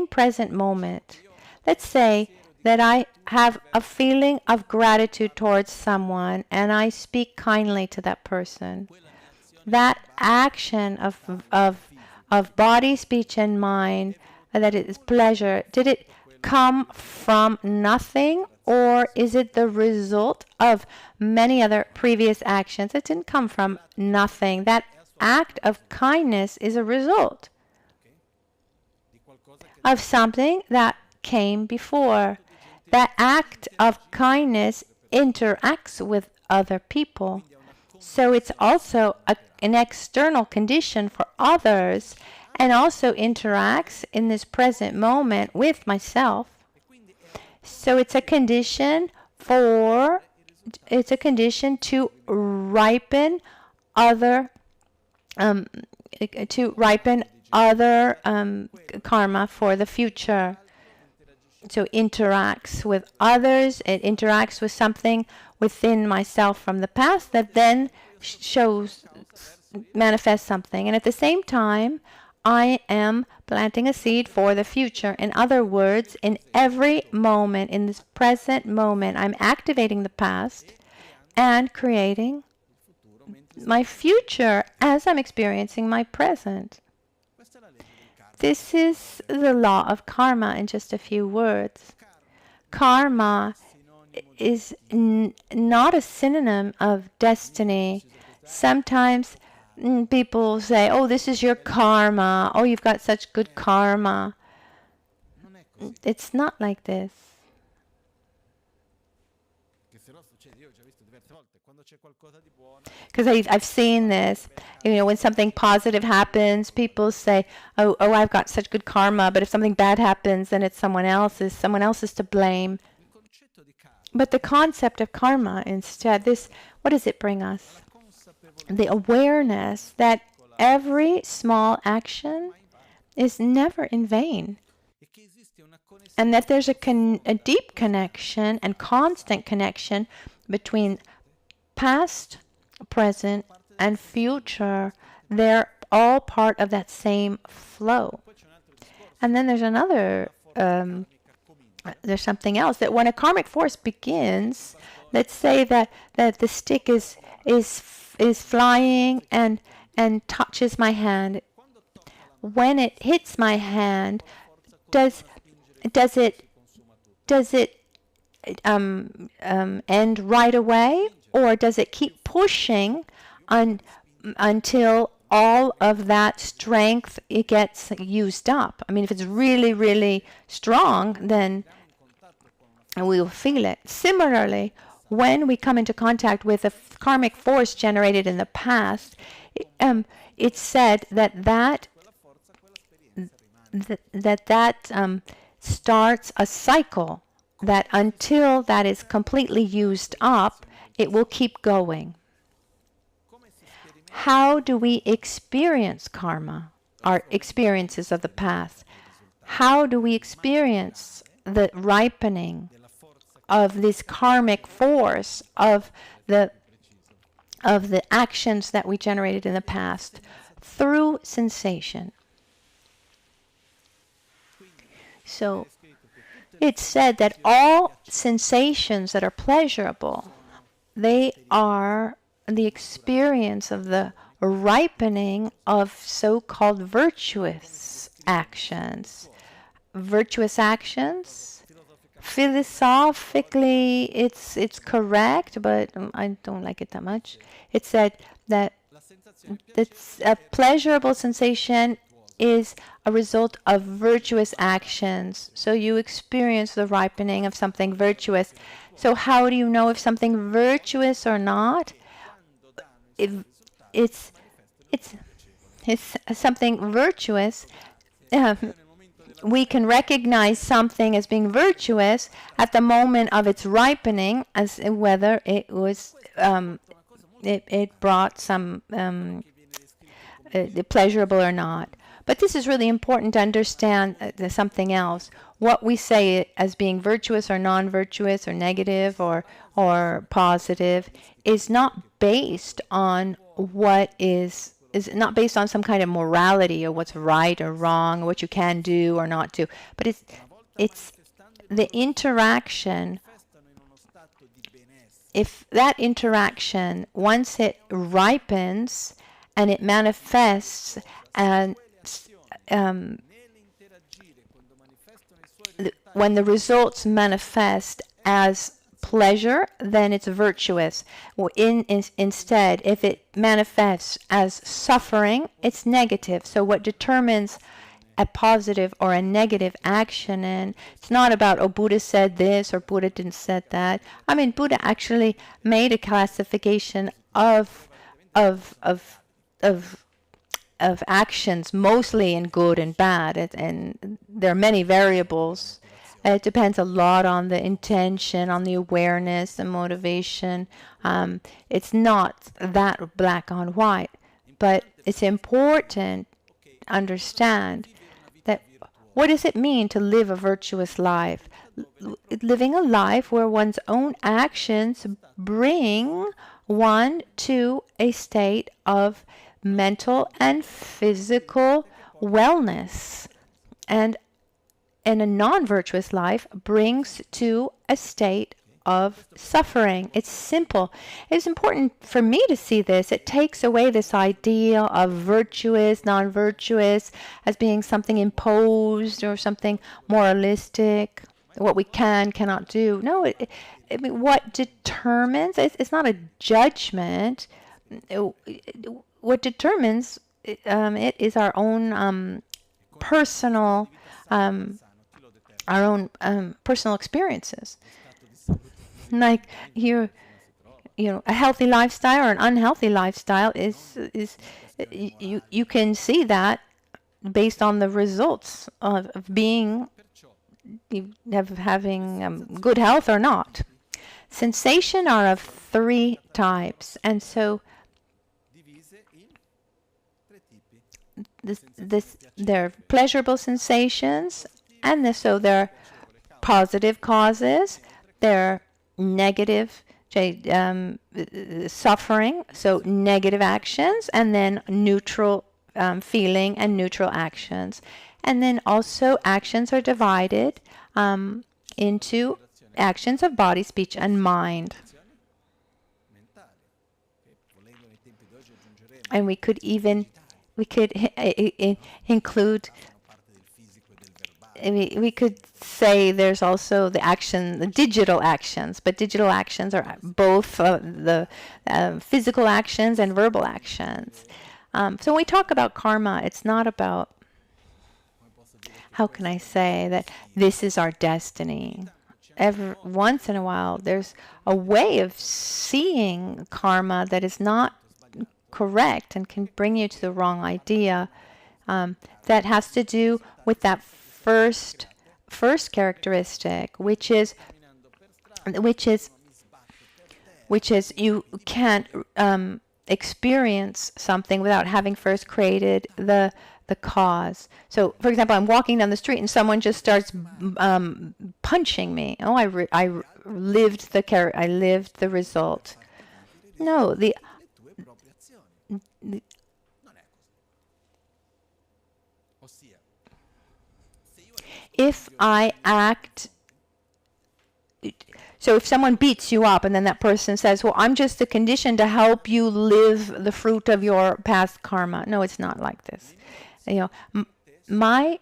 present moment. Let's say that I have a feeling of gratitude towards someone and I speak kindly to that person. That action of body, speech, and mind, that it is pleasure, did it come from nothing, or is it the result of many other previous actions? It didn't come from nothing. That act of kindness is a result of something that came before. That act of kindness interacts with other people. So it's also an external condition for others, and also interacts in this present moment with myself. So it's a condition to ripen other karma for the future. So interacts with others. It interacts with something within myself from the past that then manifests something. And at the same time, I am planting a seed for the future. In other words, in every moment, in this present moment, I'm activating the past and creating my future as I'm experiencing my present. This is the law of karma in just a few words. Karma is not a synonym of destiny. Sometimes People say, oh, this is your karma. Oh, you've got such good karma. It's not like this. Because I've seen this. When something positive happens, people say, oh, I've got such good karma. But if something bad happens, then it's someone else's. Someone else is to blame. But the concept of karma instead, what does it bring us? The awareness that every small action is never in vain. And that there's a deep connection and constant connection between past, present, and future. They're all part of that same flow. And then there's another, there's something else, that when a karmic force begins, let's say that the stick is flying and touches my hand. When it hits my hand, does it end right away, or does it keep pushing until all of that strength it gets used up? I mean, if it's really, really strong, then we will feel it. Similarly, when we come into contact with a karmic force generated in the past, it's said that starts a cycle, that until that is completely used up, it will keep going. How do we experience karma, our experiences of the past? How do we experience the ripening of this karmic force of the actions that we generated in the past? Through sensation. So it's said that all sensations that are pleasurable, they are the experience of the ripening of so-called virtuous actions. Virtuous actions, philosophically, it's correct, but I don't like it that much. It said that it's a pleasurable sensation is a result of virtuous actions. So you experience the ripening of something virtuous. So how do you know if something virtuous or not? It's something virtuous. We can recognize something as being virtuous at the moment of its ripening, as whether it was it brought some pleasurable or not. But this is really important to understand something else. What we say as being virtuous or non-virtuous or negative or positive is not based on what is not based on some kind of morality or what's right or wrong, or what you can do or not do. But it's the interaction. If that interaction, once it ripens and it manifests, and when the results manifest as pleasure, then it's virtuous. Instead, if it manifests as suffering, it's negative. So what determines a positive or a negative action, and it's not about, oh, Buddha said this or Buddha didn't said that. I mean, Buddha actually made a classification of actions, mostly in good and bad, and there are many variables. It depends a lot on the intention, on the awareness, the motivation. It's not that black on white, but it's important to understand that what does it mean to live a virtuous life? Living a life where one's own actions bring one to a state of mental and physical wellness, and a non-virtuous life brings to a state of suffering. It's simple. It's important for me to see this. It takes away this idea of virtuous, non-virtuous as being something imposed or something moralistic, what we cannot do. No, I mean, what determines, it's not a judgment. what determines it is our own personal personal experiences. Like a healthy lifestyle or an unhealthy lifestyle is you can see that based on the results of being having good health or not. Sensation are of three types, and so they're pleasurable sensations, and so they're positive causes, they're negative suffering, so negative actions, and then neutral feeling and neutral actions. And then also actions are divided into actions of body, speech, and mind. And we could include, we could say there's also the digital actions, but digital actions are both the physical actions and verbal actions. So when we talk about karma, it's not about, how can I say that this is our destiny. Every once in a while, there's a way of seeing karma that is not correct and can bring you to the wrong idea. That has to do with that first characteristic, which is you can't experience something without having first created the cause. So, for example, I'm walking down the street and someone just starts punching me. Oh, I lived the result. No, if I act, so if someone beats you up and then that person says, well, I'm just a condition to help you live the fruit of your past karma. No, it's not like this. My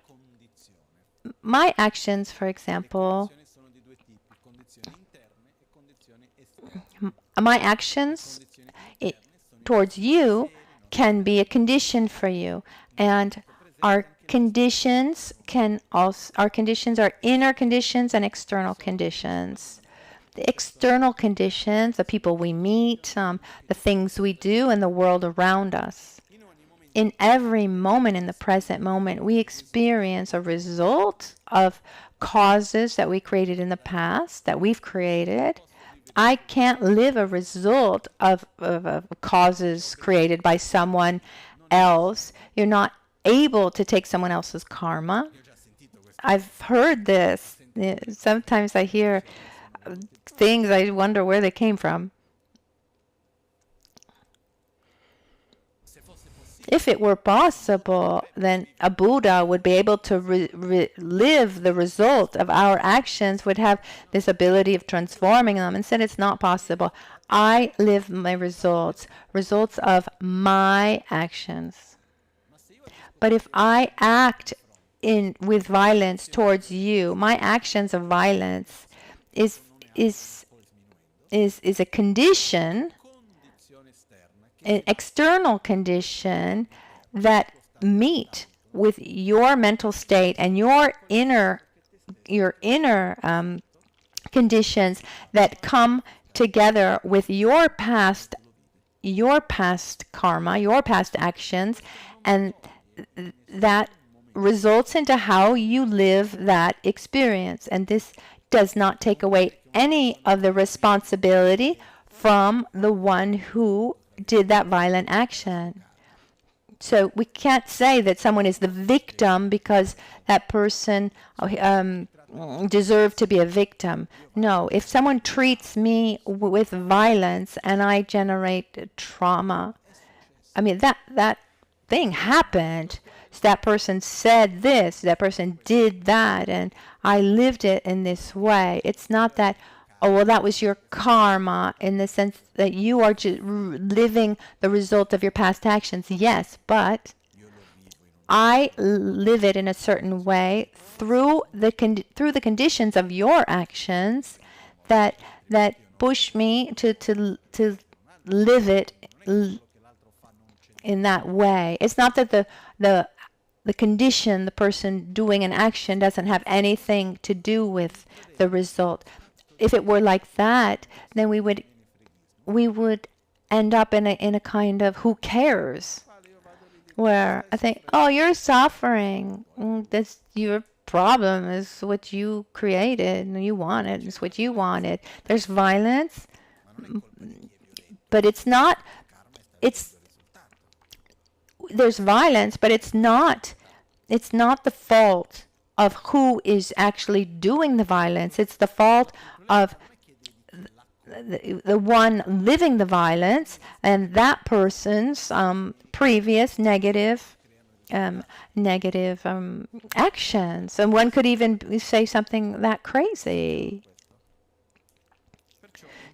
actions, for example, my actions towards you can be a condition for you, and our conditions are inner conditions and external conditions. The external conditions, the people we meet, the things we do, and the world around us. In every moment, in the present moment, we experience a result of causes that we created in the past, that we've created. I can't live a result of causes created by someone else. You're not able to take someone else's karma. I've heard this. Sometimes I hear things, I wonder where they came from. If it were possible, then a Buddha would be able to live the result of our actions, would have this ability of transforming them. Instead, it's not possible. I live my results of my actions. But if I act with violence towards you, my actions of violence is a condition, an external condition that meet with your mental state and your inner conditions that come together with your past karma, your past actions, and that results into how you live that experience. And this does not take away any of the responsibility from the one who did that violent action. So we can't say that someone is the victim because that person deserved to be a victim. No, if someone treats me with violence and I generate trauma, I mean, that thing happened. So that person said this, that person did that, and I lived it in this way. It's not that, oh, well, that was your karma, in the sense that you are just living the result of your past actions. Yes, but I live it in a certain way through the conditions of your actions that push me to live it in that way. It's not that the condition, the person doing an action, doesn't have anything to do with the result. If it were like that, then we would end up in a kind of who cares, where I think, oh, you're suffering. That's your problem. Is what you created and you wanted. It's what you wanted. There's violence, but it's not. It's there's violence, but it's not. It's not the fault of who is actually doing the violence. It's the fault of the one living the violence and that person's previous negative actions. And one could even say something that crazy.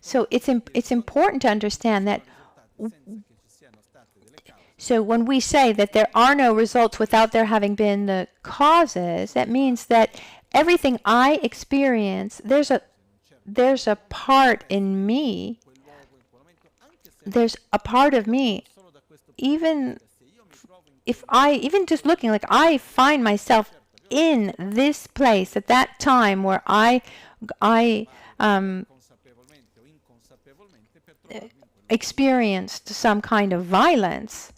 So it's important to understand that. So when we say that there are no results without there having been the causes, that means that everything I experience, there's a part in me. There's a part of me, even just looking, like I find myself in this place at that time where I experienced some kind of violence.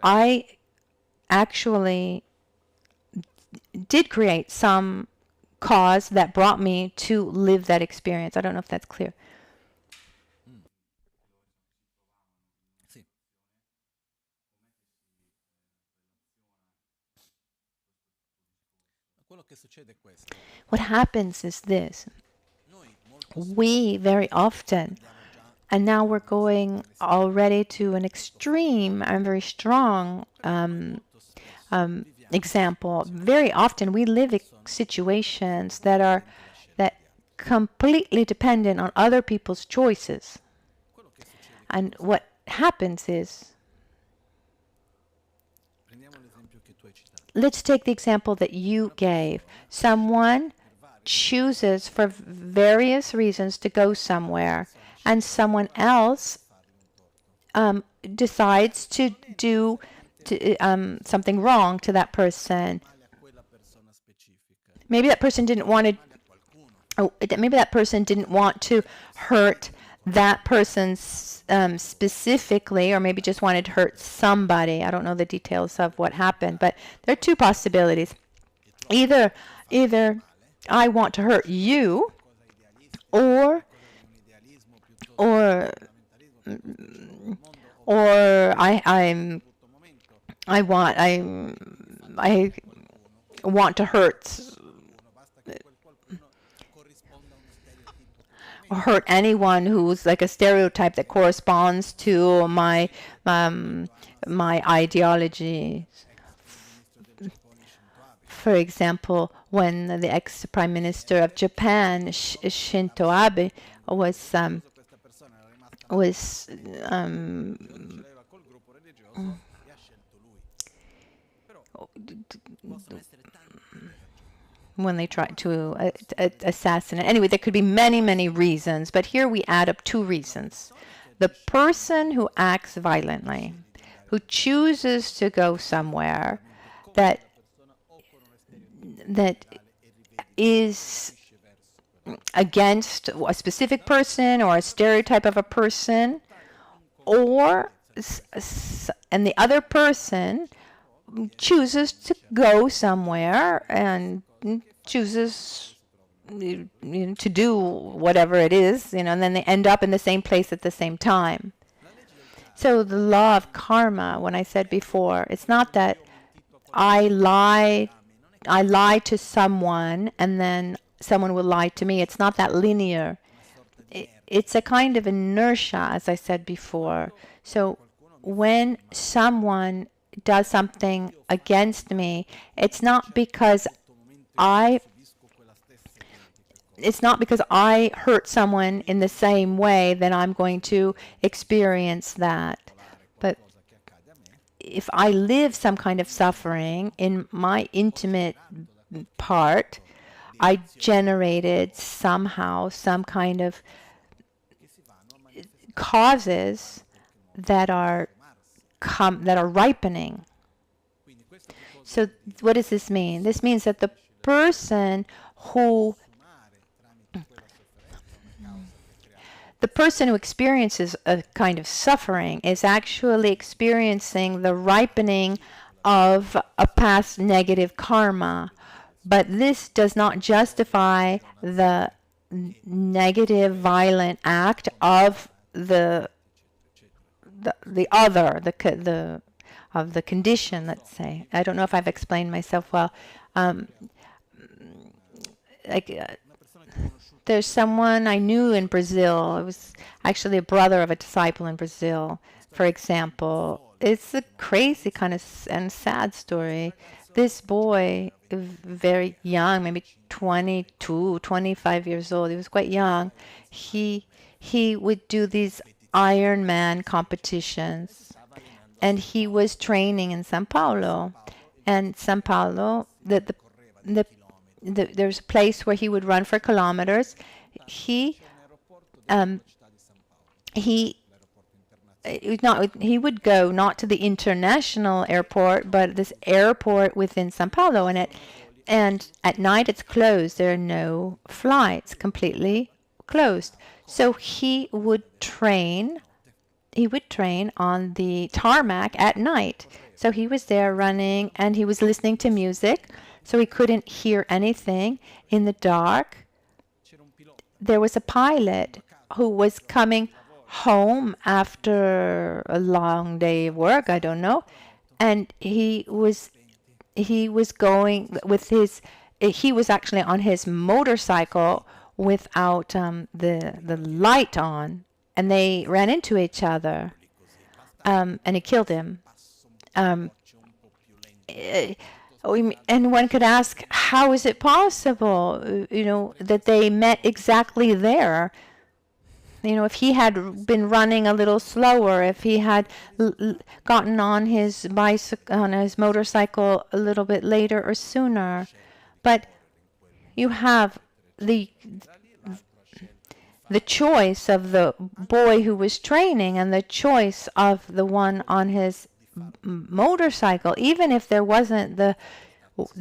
I actually did create some cause that brought me to live that experience. I don't know if that's clear. What happens is this. We very often, and now we're going already to an extreme and very strong example. Very often we live situations that completely dependent on other people's choices. And what happens is, let's take the example that you gave. Someone chooses for various reasons to go somewhere, and someone else decides to do something wrong to that person. Maybe that person didn't want to hurt that person specifically, or maybe just wanted to hurt somebody. I don't know the details of what happened, but there are two possibilities. Either I want to hurt you, or I want to hurt anyone who's like a stereotype that corresponds to my ideology. For example, when the ex-prime minister of Japan, Shinzo Abe, when they tried to assassinate. Anyway, there could be many, many reasons, but here we add up two reasons. The person who acts violently, who chooses to go somewhere that is against a specific person or a stereotype of a person, and the other person chooses to go somewhere and chooses to do whatever it is, and then they end up in the same place at the same time. So the law of karma, when I said before, it's not that I lie to someone and then someone will lie to me. It's not that linear. It's a kind of inertia, as I said before. So when someone does something against me, it's not because I hurt someone in the same way that I'm going to experience that. But if I live some kind of suffering in my intimate part, I generated somehow some kind of causes that are ripening. So what does this mean? This means that the person who experiences a kind of suffering is actually experiencing the ripening of a past negative karma. But this does not justify the negative, violent act of the condition, let's say. I don't know if I've explained myself well. There's someone I knew in Brazil. It was actually a brother of a disciple in Brazil, for example. It's a crazy kind of and sad story. This boy, very young, maybe 22, 25 years old. He was quite young. He would do these Ironman competitions, and he was training in São Paulo. And São Paulo, there's a place where he would run for kilometers. He would go not to the international airport, but this airport within São Paulo, and at night it's closed. There are no flights, completely closed. So he would train on the tarmac at night. So he was there running, and he was listening to music, so he couldn't hear anything in the dark. There was a pilot who was coming home after a long day of work, I don't know, and he was going with he was actually on his motorcycle without the light on, and they ran into each other, and he killed him. And one could ask, how is it possible, that they met exactly there? If he had been running a little slower, if he had gotten on his motorcycle a little bit later or sooner. But you have the choice of the boy who was training and the choice of the one on his motorcycle. Even if there wasn't the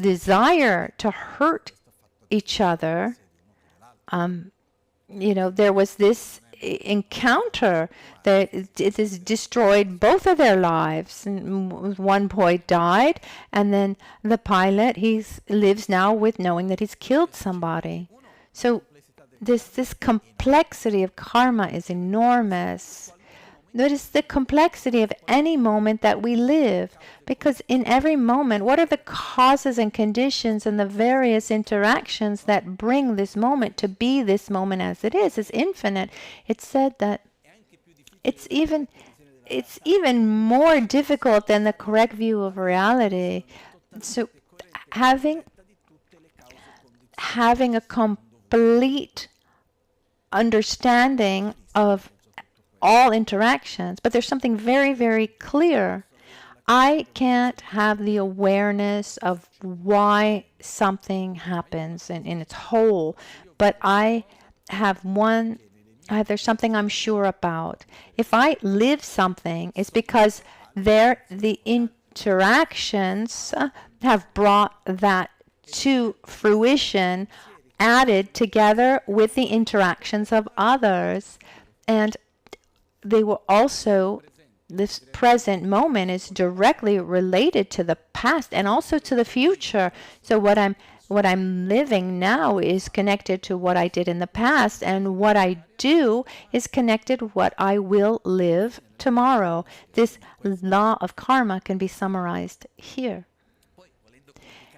desire to hurt each other, there was this encounter that it has destroyed both of their lives. One boy died, and then the pilot, he lives now with knowing that he's killed somebody. So this complexity of karma is enormous. Notice the complexity of any moment that we live, because in every moment, what are the causes and conditions and the various interactions that bring this moment to be this moment as it is? It's infinite. It's said that it's even more difficult than the correct view of reality. So having a complete understanding of all interactions, but there's something very, very clear. I can't have the awareness of why something happens in its whole, but I have there's something I'm sure about. If I live something, it's because the interactions have brought that to fruition, added together with the interactions of others. And they will also, this present moment is directly related to the past and also to the future. So what I'm living now is connected to what I did in the past, and what I do is connected to what I will live tomorrow. This law of karma can be summarized here.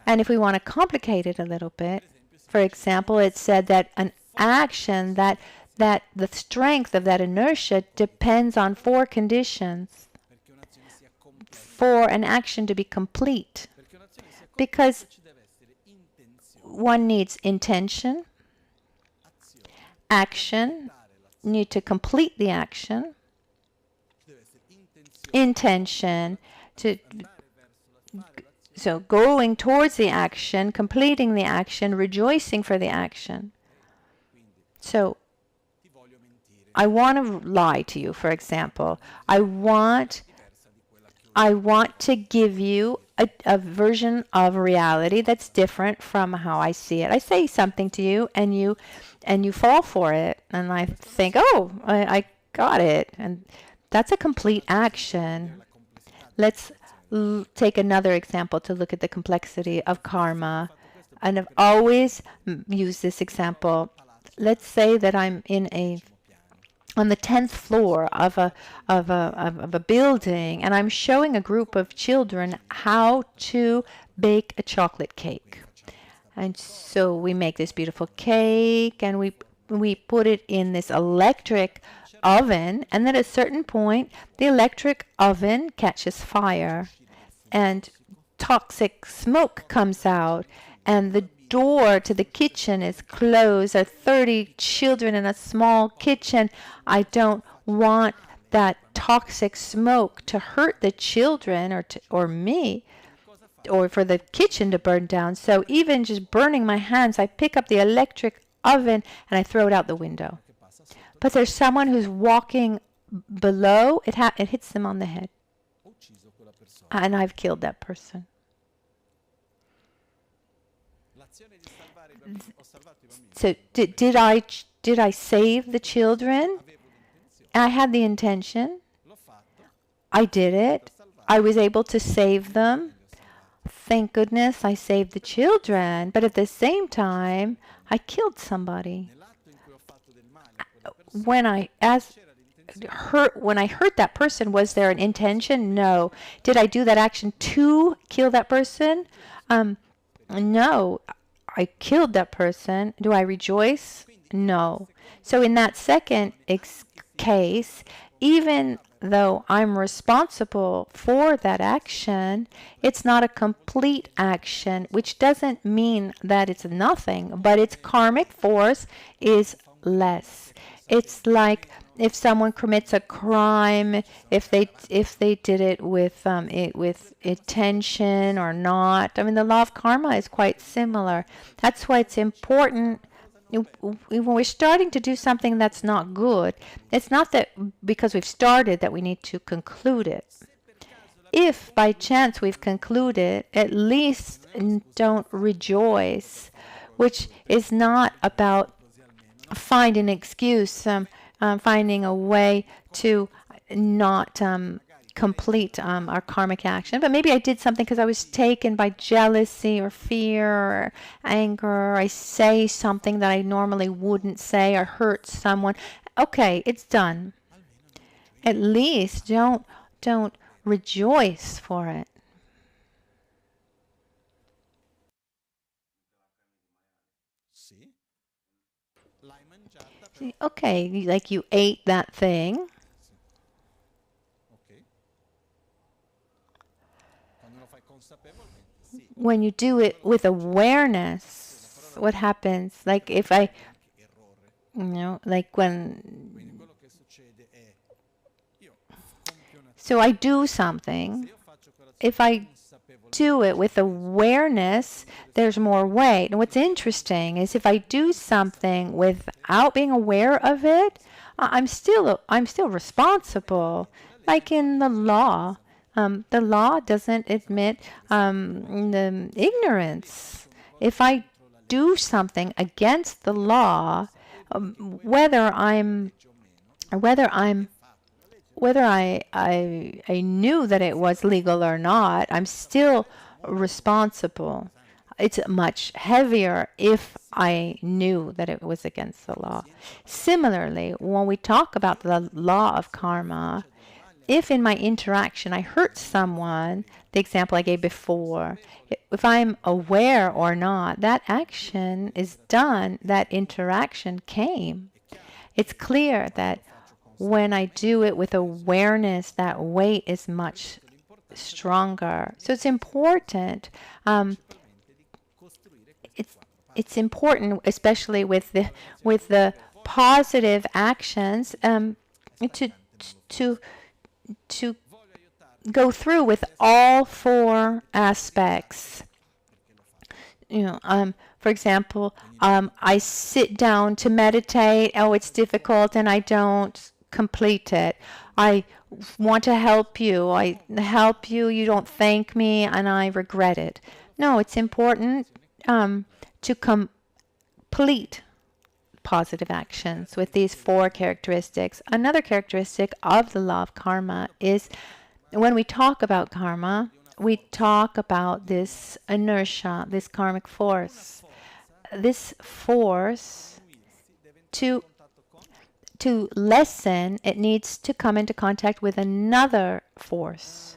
And if we want to complicate it a little bit, for example, it's said that an action that the strength of that inertia depends on 4 conditions for an action to be complete. Because one needs intention, action, need to complete the action, intention, so going towards the action, completing the action, rejoicing for the action. So I want to lie to you, for example. I want to give you a version of reality that's different from how I see it. I say something to you and you fall for it. And I think, oh, I got it. And that's a complete action. Let's take another example to look at the complexity of karma. And I've always used this example. Let's say that I'm on the 10th floor of a building, and I'm showing a group of children how to bake a chocolate cake. And so we make this beautiful cake, and we put it in this electric oven, and then at a certain point, the electric oven catches fire, and toxic smoke comes out, and the door to the kitchen is closed. There are 30 children in a small kitchen. I don't want that toxic smoke to hurt the children or me or for the kitchen to burn down. So even just burning my hands, I pick up the electric oven and I throw it out the window. But there's someone who's walking below. It hits them on the head. And I've killed that person. So did I save the children? I had the intention. I did it. I was able to save them. Thank goodness I saved the children. But at the same time, I killed somebody. When I hurt that person, was there an intention? No. Did I do that action to kill that person? No. I killed that person. Do I rejoice? No. So in that second case, even though I'm responsible for that action, it's not a complete action, which doesn't mean that it's nothing, but its karmic force is less. It's like if someone commits a crime, if they did it with intention or not. I mean, the law of karma is quite similar. That's why it's important when we're starting to do something that's not good. It's not that because we've started that we need to conclude it. If by chance we've concluded, at least don't rejoice, which is not about finding an excuse, finding a way to not complete our karmic action. But maybe I did something because I was taken by jealousy or fear or anger. Or I say something that I normally wouldn't say or hurt someone. Okay, it's done. At least don't rejoice for it. Okay, like you ate that thing. When you do it with awareness, what happens? Like if I, like when, so I do something. If I do it with awareness, there's more weight. And what's interesting is if I do something without being aware of it, I'm still responsible. Like in the law doesn't admit the ignorance. If I do something against the law, whether I knew that it was legal or not, I'm still responsible. It's much heavier if I knew that it was against the law. Similarly, when we talk about the law of karma, if in my interaction I hurt someone, the example I gave before, if I'm aware or not, that action is done, that interaction came. It's clear that when I do it with awareness, that weight is much stronger. So it's important. It's important, especially with the positive actions, to go through with all four aspects. For example, I sit down to meditate. Oh, it's difficult and I don't complete it. I want to help you. I help you. You don't thank me and I regret it. No, it's important to complete positive actions with these 4 characteristics. Another characteristic of the law of karma is when we talk about karma, we talk about this inertia, this karmic force. This force, to lessen, it needs to come into contact with another force.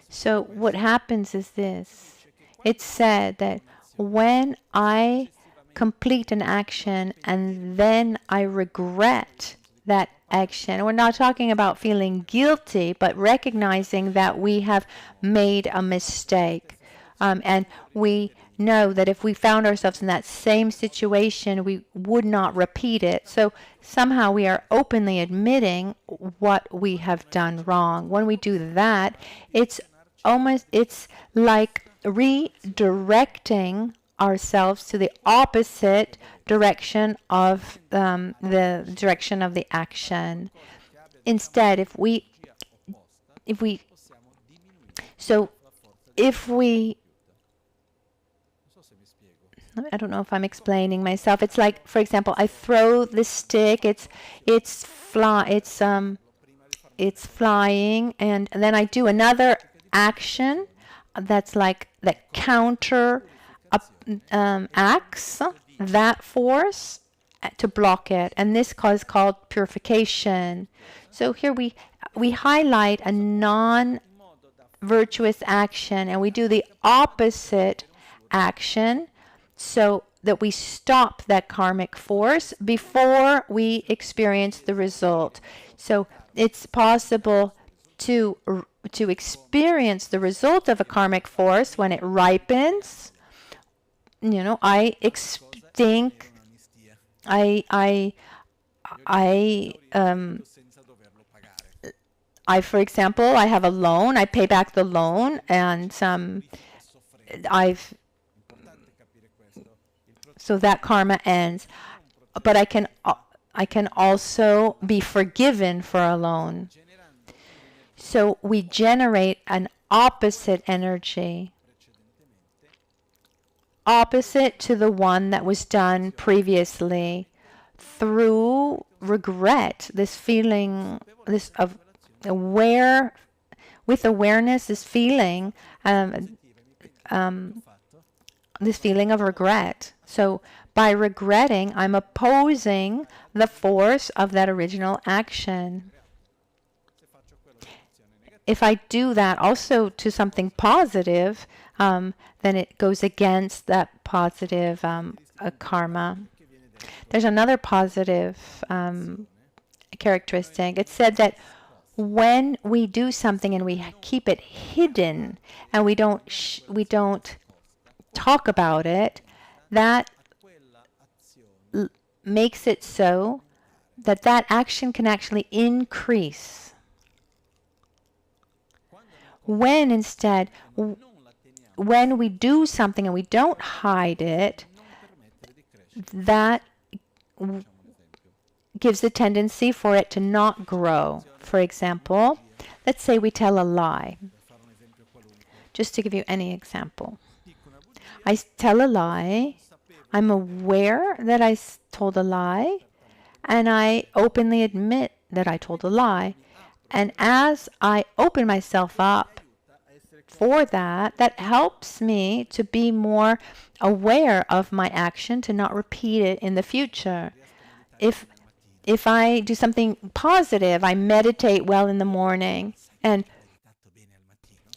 So what happens is this. It's said that when I complete an action and then I regret that action, we're not talking about feeling guilty, but recognizing that we have made a mistake. And we know that if we found ourselves in that same situation, we would not repeat it. So somehow we are openly admitting what we have done wrong. When we do that, it's like redirecting ourselves to the opposite direction of the direction of the action. Instead, if we I don't know if I'm explaining myself. It's like, for example, I throw the stick. It's flying, and then I do another action that's like the counter acts that force to block it, and this is called purification. So here we highlight a non-virtuous action, and we do the opposite action, so that we stop that karmic force before we experience the result. So it's possible to experience the result of a karmic force when it ripens. I think for example, I have a loan. I pay back the loan, and so that karma ends. But I can also be forgiven for a loan. So we generate an opposite energy, opposite to the one that was done previously, through regret, this feeling, this of awareness, this feeling of regret. So by regretting, I'm opposing the force of that original action. If I do that also to something positive, then it goes against that positive karma. There's another positive characteristic. It's said that when we do something and we keep it hidden and we don't talk about it, that makes it so that that action can actually increase. When instead, when we do something and we don't hide it, that gives a tendency for it to not grow. For example, let's say we tell a lie. Just to give you any example. I tell a lie. I'm aware that I told a lie, and I openly admit that I told a lie. And as I open myself up for that, that helps me to be more aware of my action, to not repeat it in the future. If I do something positive, I meditate well in the morning, and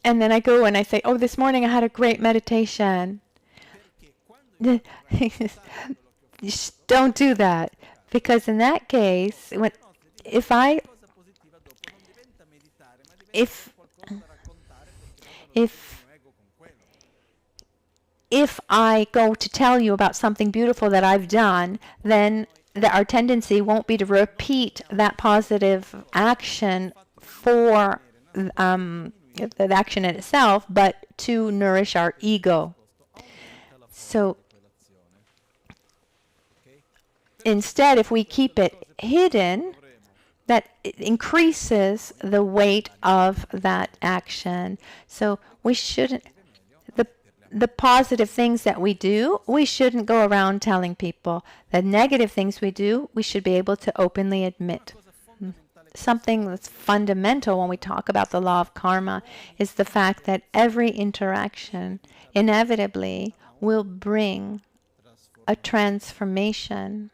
then I go and I say, oh, this morning I had a great meditation. Don't do that, because in that case, if I go to tell you about something beautiful that I've done, then our tendency won't be to repeat that positive action for the action in itself, but to nourish our ego. So instead, if we keep it hidden, that it increases the weight of that action. So we shouldn't, the positive things that we do, we shouldn't go around telling people. The negative things we do, we should be able to openly admit. Something that's fundamental when we talk about the law of karma is the fact that every interaction inevitably will bring a transformation.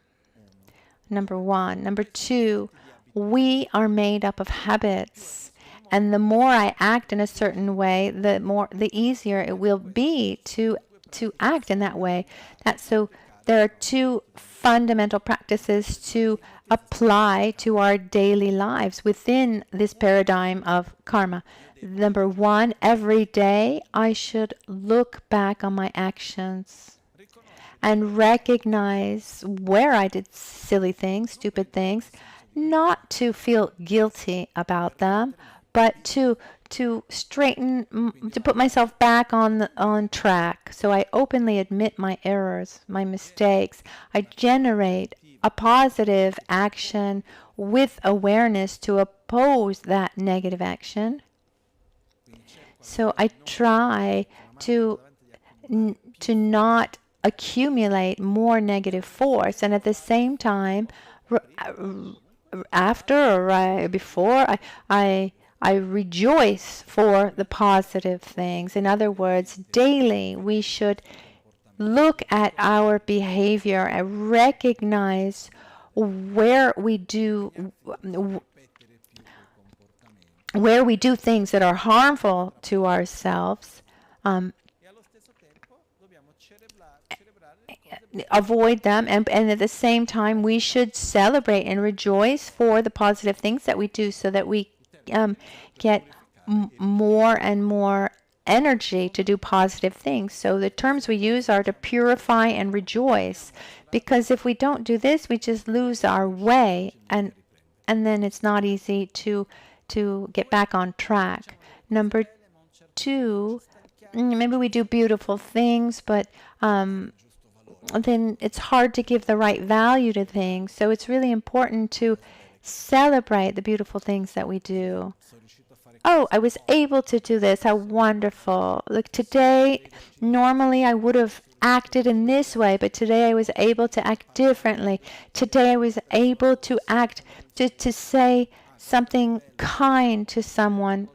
Number one. Number two, we are made up of habits. And the more I act in a certain way, the easier it will be to act in that way. So there are two fundamental practices to apply to our daily lives within this paradigm of karma. Number one, every day I should look back on my actions and recognize where I did silly things, stupid things, not to feel guilty about them, but to straighten, to put myself back on track. So I openly admit my errors, my mistakes. I generate a positive action with awareness to oppose that negative action. So I try to not accumulate more negative force, and at the same time, after or before, I rejoice for the positive things. In other words, daily we should look at our behavior and recognize where we do things that are harmful to ourselves. Avoid them, and at the same time we should celebrate and rejoice for the positive things that we do, so that we get more and more energy to do positive things. So the terms we use are to purify and rejoice, because if we don't do this, we just lose our way, and then it's not easy to get back on track. Number two, maybe we do beautiful things, but then it's hard to give the right value to things. So it's really important to celebrate the beautiful things that we do. Oh, I was able to do this. How wonderful. Look, today, normally I would have acted in this way, but today I was able to act differently. Today I was able to act, to say something kind to someone.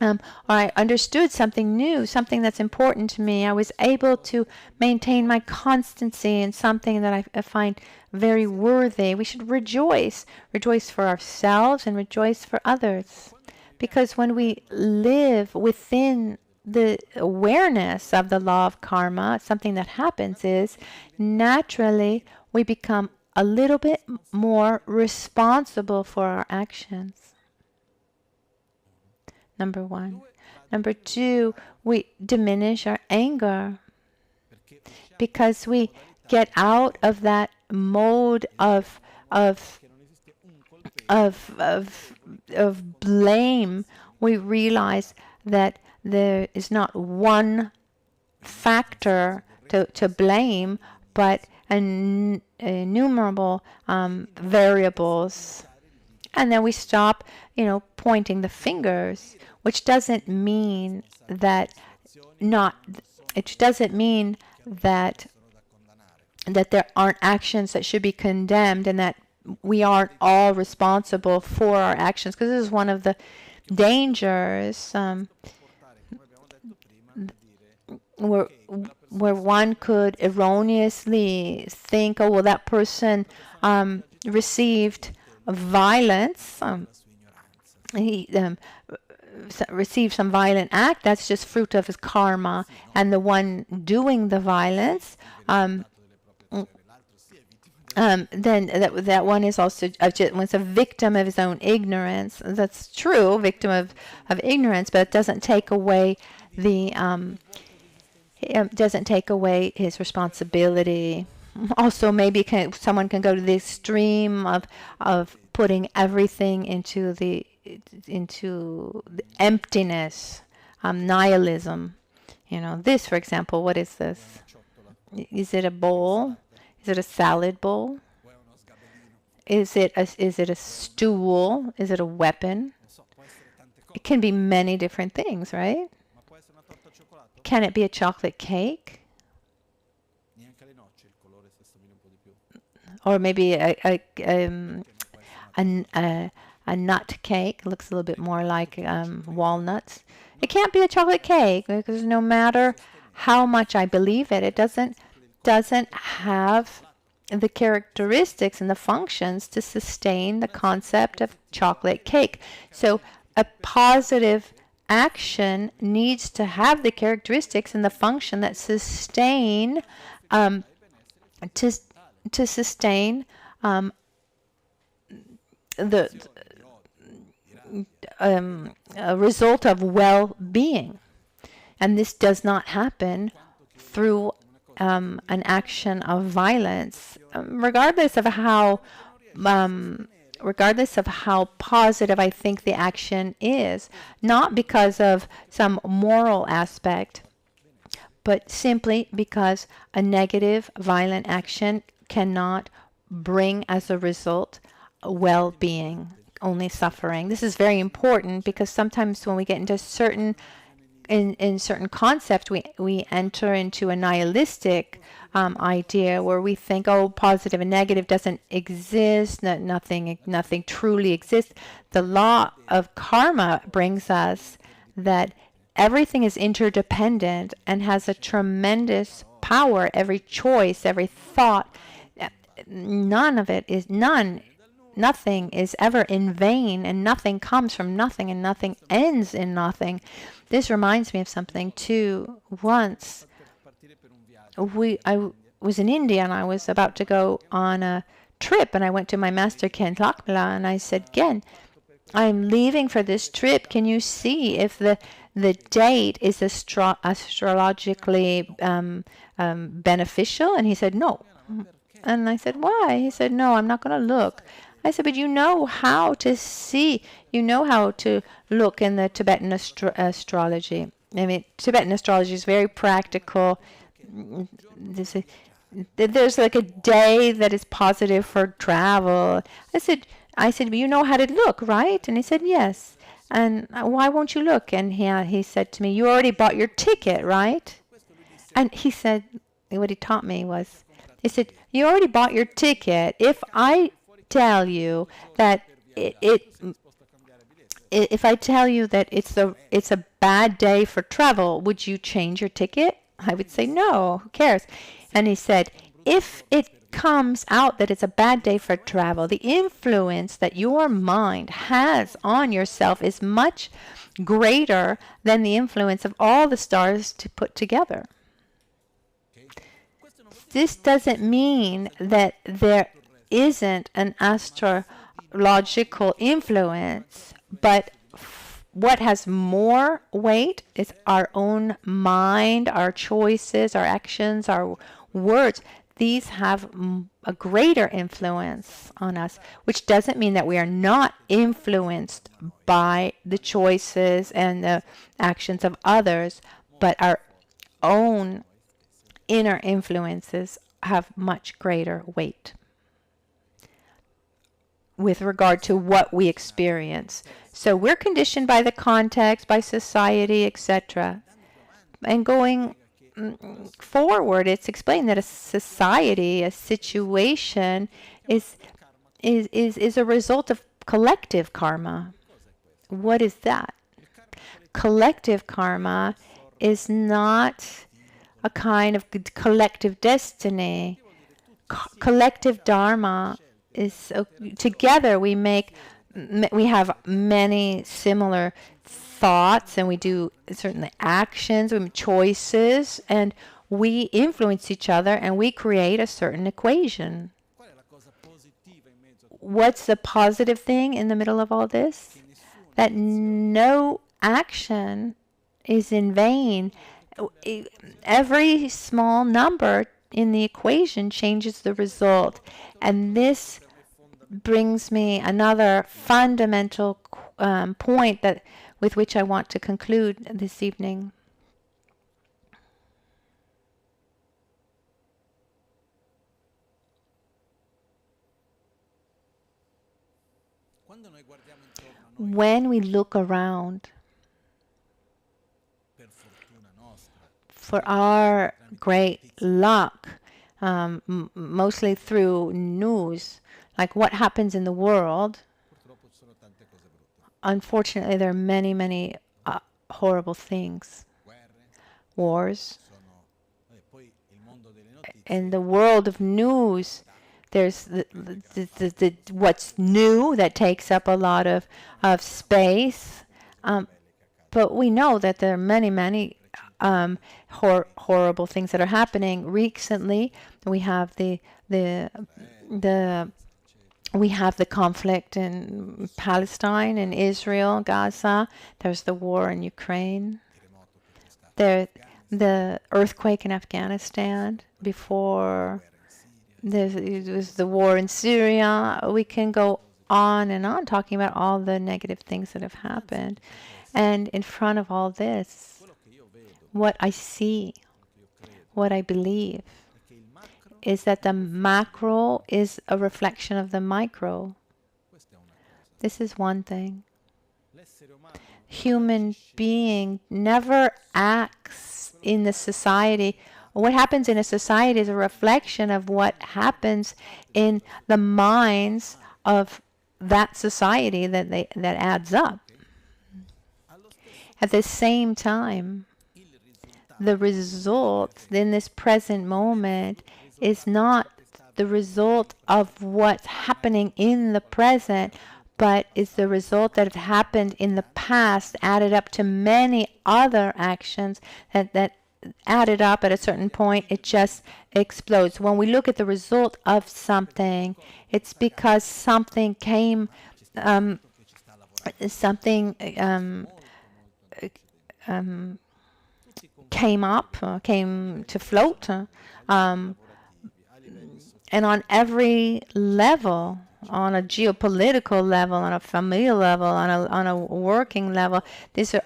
Or I understood something new, something that's important to me. I was able to maintain my constancy in something that I find very worthy. We should rejoice for ourselves and rejoice for others. Because when we live within the awareness of the law of karma, something that happens is naturally we become a little bit more responsible for our actions. Number one. Number two, we diminish our anger because we get out of that mode of blame. We realize that there is not one factor to blame, but innumerable variables. And then we stop, pointing the fingers, which doesn't mean that there aren't actions that should be condemned and that we aren't all responsible for our actions, because this is one of the dangers where one could erroneously think, oh, well, that person received violence. He received some violent act. That's just fruit of his karma, and the one doing the violence, then that one is also was a victim of his own ignorance. That's true, victim of ignorance, but it doesn't take away his responsibility. Also, maybe someone can go to the extreme of putting everything into the emptiness, nihilism. This, for example, what is this? Is it a bowl? Is it a salad bowl? Is it a stool? Is it a weapon? It can be many different things, right? Can it be a chocolate cake? Or maybe a nut cake. It looks a little bit more like walnuts. It can't be a chocolate cake because no matter how much I believe it, it doesn't have the characteristics and the functions to sustain the concept of chocolate cake. So a positive action needs to have the characteristics and the function that sustain to sustain the a result of well-being. And this does not happen through an action of violence, regardless of how positive I think the action is, not because of some moral aspect, but simply because a negative, violent action cannot bring as a result well-being, only suffering. This is very important because sometimes when we get into certain concepts, we enter into a nihilistic idea where we think, oh, positive and negative doesn't exist, nothing truly exists. The law of karma brings us that everything is interdependent and has a tremendous power. Every choice, every thought, nothing is ever in vain, and nothing comes from nothing, and nothing ends in nothing. This reminds me of something too. Once I was in India and I was about to go on a trip, and I went to my master Ken Lakmala and I said, Ken, I'm leaving for this trip. Can you see if the date is astrologically beneficial? And he said, no. And I said, why? He said, no, I'm not going to look. I said, but you know how to see. You know how to look in the Tibetan astrology. I mean, Tibetan astrology is very practical. There's like a day that is positive for travel. I said, but you know how to look, right? And he said, yes. And why won't you look? And he said to me, you already bought your ticket, right? And he said, what he taught me was, he said, you already bought your ticket. If I tell you that if I tell you that it's a bad day for travel, would you change your ticket? I would say, no, who cares? And he said, if it comes out that it's a bad day for travel, the influence that your mind has on yourself is much greater than the influence of all the stars to put together. This doesn't mean that there isn't an astrological influence, but what has more weight is our own mind, our choices, our actions, our words. These have a greater influence on us, which doesn't mean that we are not influenced by the choices and the actions of others, but our own inner influences have much greater weight with regard to what we experience. So we're conditioned by the context, by society, etc. And going forward, it's explained that a society, a situation is a result of collective karma. What is that? Collective karma is not a kind of collective destiny. Collective dharma is together we have many similar thoughts, and we do certain actions and choices, and we influence each other, and we create a certain equation. What's the positive thing in the middle of all this? That no action is in vain. Every small number in the equation changes the result. And this brings me another fundamental point with which I want to conclude this evening. When we look around, for our great luck, mostly through news, like what happens in the world, unfortunately, there are many, many horrible things. Wars. In the world of news, there's the what's new that takes up a lot of space. But we know that there are many, many horrible things that are happening. Recently, we have the conflict in Palestine, in Israel, Gaza. There's the war in Ukraine. There, the earthquake in Afghanistan. Before it was the war in Syria. We can go on and on talking about all the negative things that have happened. And in front of all this, what I see, what I believe, is that the macro is a reflection of the micro. This is one thing. Human being never acts in the society. What happens in a society is a reflection of what happens in the minds of that society that adds up. At the same time, the result in this present moment is not the result of what's happening in the present, but is the result that have happened in the past, added up to many other actions that added up at a certain point, it just explodes. When we look at the result of something, it's because something came, came up, came to float, and on every level, on a geopolitical level, on a familial level, on a working level, these are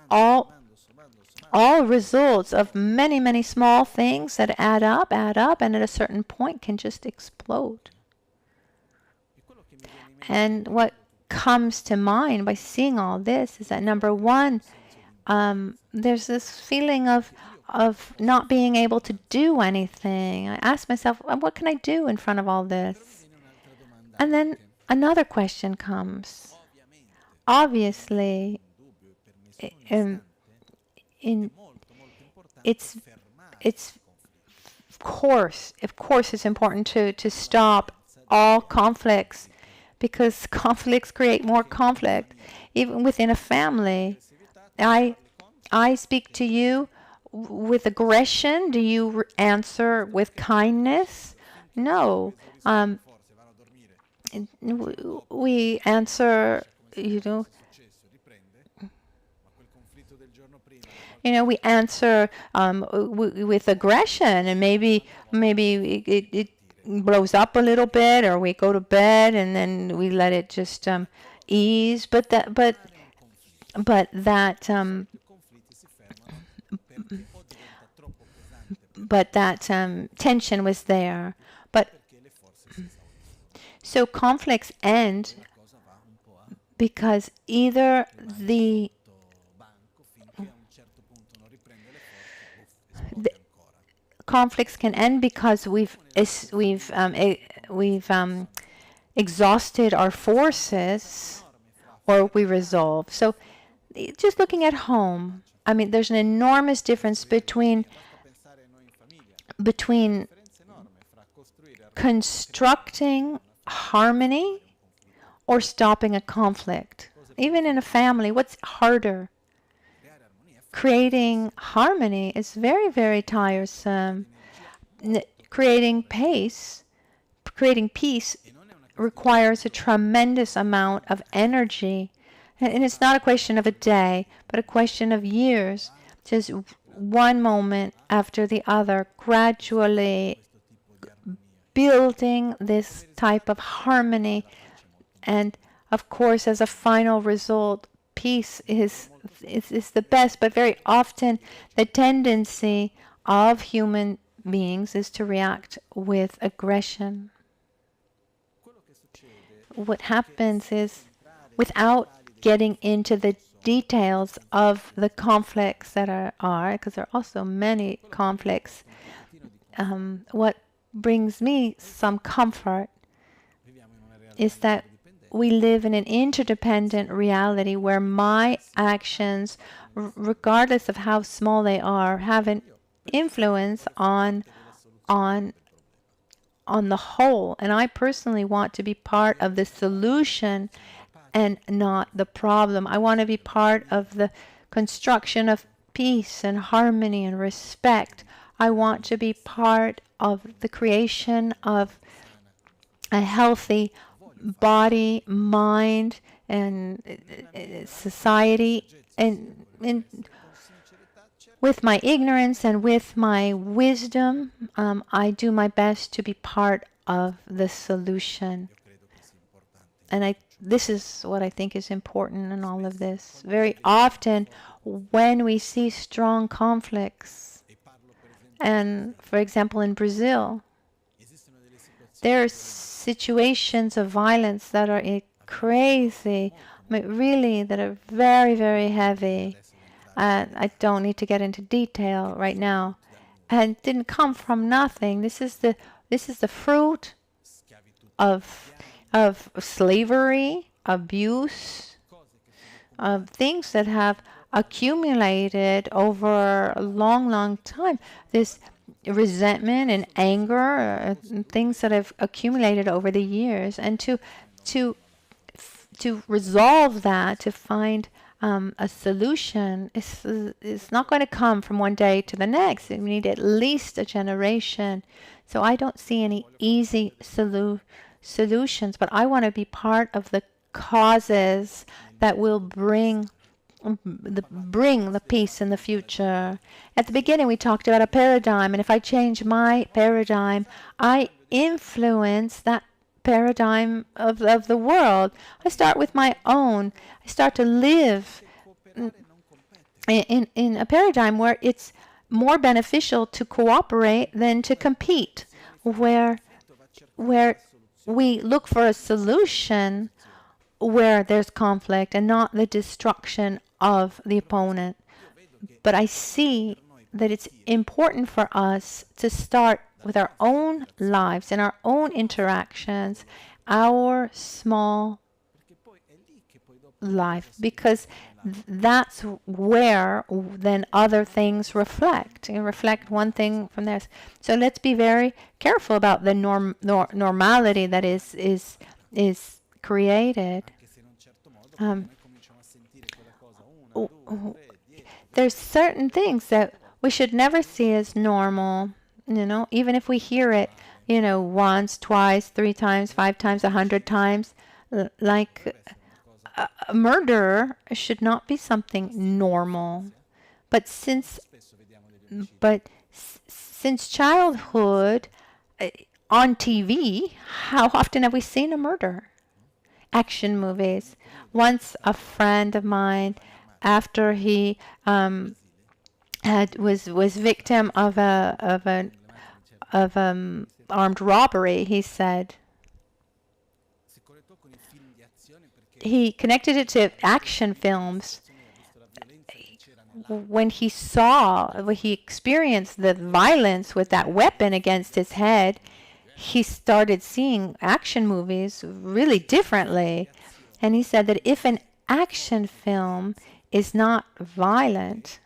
all results of many, many small things that add up, and at a certain point can just explode. And what comes to mind by seeing all this is that, number one, there's this feeling of not being able to do anything. I ask myself, what can I do in front of all this? And then another question comes. Obviously, it's of course it's important to stop all conflicts, because conflicts create more conflict, even within a family. I speak to you with aggression. Do you answer with kindness? No. We answer, we answer with aggression, and maybe it blows up a little bit, or we go to bed and then we let it just ease. But that tension was there. But so conflicts end because either the conflicts can end because we've exhausted our forces, or we resolve. So just looking at home, I mean, there's an enormous difference between constructing harmony or stopping a conflict. Even in a family, what's harder? Creating harmony is very, very tiresome. Creating peace requires a tremendous amount of energy. And it's not a question of a day, but a question of years. Just one moment after the other, gradually building this type of harmony. And of course, as a final result, peace is the best, but very often the tendency of human beings is to react with aggression. What happens is without getting into the details of the conflicts that are, because there are also many conflicts. What brings me some comfort is that we live in an interdependent reality where my actions, regardless of how small they are, have an influence on the whole. And I personally want to be part of the solution and not the problem. I want to be part of the construction of peace and harmony and respect. I want to be part of the creation of a healthy body, mind, and society. And with my ignorance and with my wisdom, I do my best to be part of the solution. And this is what I think is important in all of this. Very often, when we see strong conflicts, and for example in Brazil, there are situations of violence that are crazy, really, that are very, very heavy. I don't need to get into detail right now. And didn't come from nothing. This is the fruit of slavery, abuse, of things that have accumulated over a long, long time. This resentment and anger, things that have accumulated over the years, and to resolve that, to find a solution is not going to come from one day to the next. We need at least a generation. So I don't see any easy solutions, but I want to be part of the causes that will bring the peace in the future. At the beginning, we talked about a paradigm, and if I change my paradigm, I influence that paradigm of the world. I start with my own. I start to live in a paradigm where it's more beneficial to cooperate than to compete, where we look for a solution where there's conflict and not the destruction of the opponent. But I see that it's important for us to start with our own lives and our own interactions, our small life, because that's where then other things reflect. You reflect one thing from theirs. So let's be very careful about the normality that is created. There's certain things that we should never see as normal, even if we hear it, once, twice, 3 times, 5 times, 100 times. Like a murder should not be something normal. But since childhood, on TV, how often have we seen a murder? Action movies. Once a friend of mine, after he was victim of an armed robbery, he said he connected it to action films. When he experienced the violence with that weapon against his head, he started seeing action movies really differently. And he said that if an action film is not violent,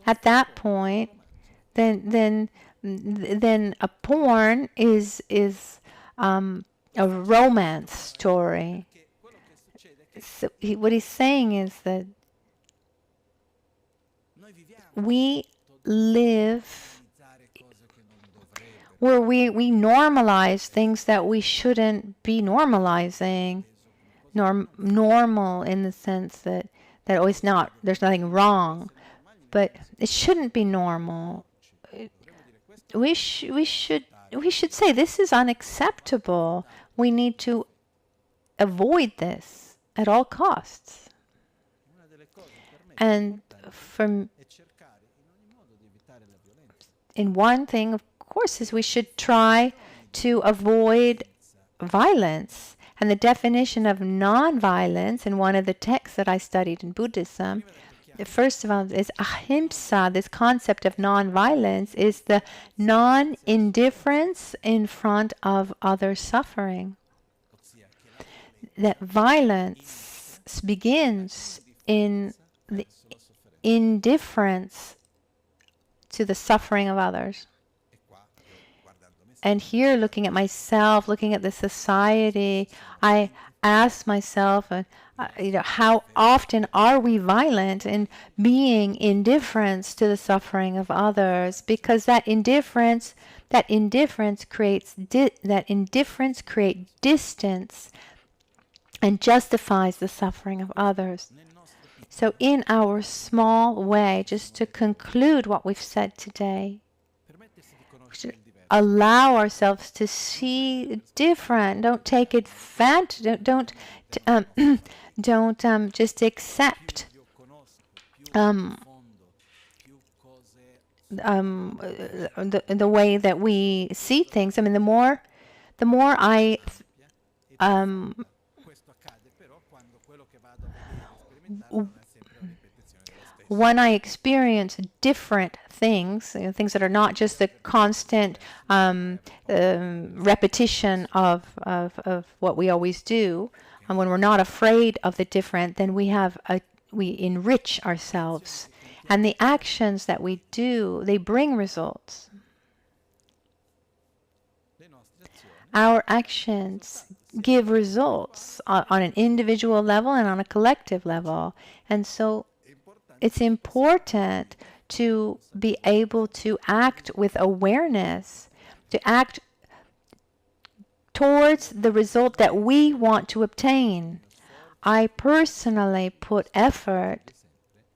at that point, then a porn is a romance story. So what he's saying is that we live where we normalize things that we shouldn't be normalizing. Normal in the sense that always not, there's nothing wrong, but it shouldn't be normal. We should say this is unacceptable. We need to avoid this at all costs. And one thing, of course, is we should try to avoid violence. And the definition of non-violence in one of the texts that I studied in Buddhism, first of all, is ahimsa. This concept of non-violence is the non-indifference in front of other suffering. That violence begins in the indifference to the suffering of others. And here, looking at myself, looking at the society, I ask myself, how often are we violent in being indifference to the suffering of others? Because that indifference creates distance and justifies the suffering of others. So, in our small way, just to conclude what we've said today, we should allow ourselves to see different. Don't take advantage. Don't just accept the way that we see things. I mean, the more I when I experience different things, things that are not just the constant repetition of what we always do, and when we're not afraid of the different, then we enrich ourselves. And the actions that we do, they bring results. Our actions give results on an individual level and on a collective level. And so it's important to be able to act with awareness, to act towards the result that we want to obtain. I personally put effort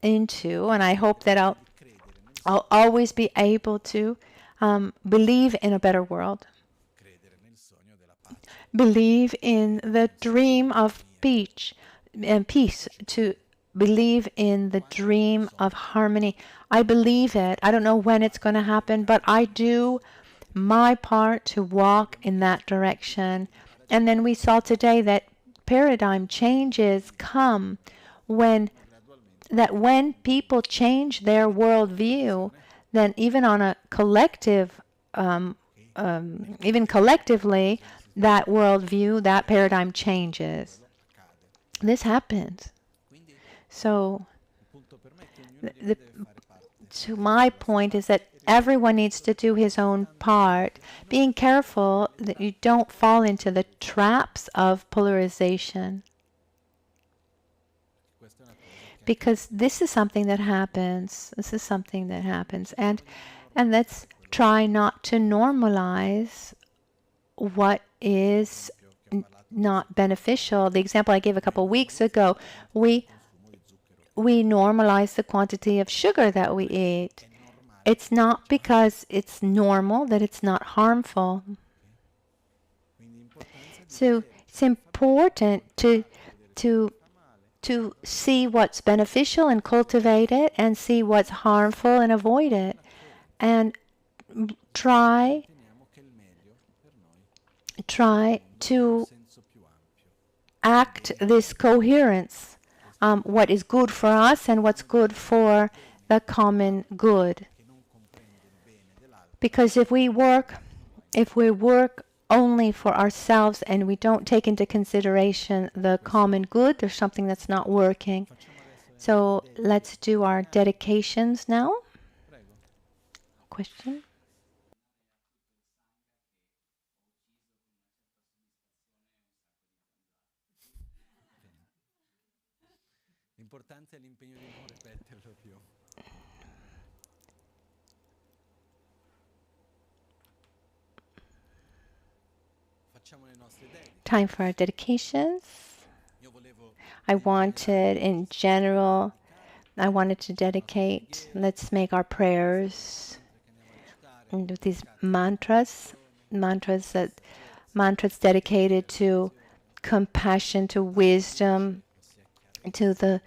into, and I hope that I'll always be able to believe in a better world. Believe in the dream of peace, to believe in the dream of harmony. I believe it. I don't know when it's going to happen, but I do my part to walk in that direction. And then we saw today that paradigm changes come when people change their worldview, then even on a collective, even collectively, that worldview, that paradigm changes. This happens. So, to my point is that everyone needs to do his own part, being careful that you don't fall into the traps of polarization. Because this is something that happens. And let's try not to normalize what is not beneficial. The example I gave a couple weeks ago, we normalize the quantity of sugar that we eat. It's not because it's normal that it's not harmful. So it's important to see what's beneficial and cultivate it, and see what's harmful and avoid it, and try to act this coherence, what is good for us and what's good for the common good. Because if we work only for ourselves and we don't take into consideration the common good, there's something that's not working. So let's do our dedications now. Question? Time for our dedications. I wanted to dedicate, let's make our prayers and with these mantras dedicated to compassion, to wisdom, to the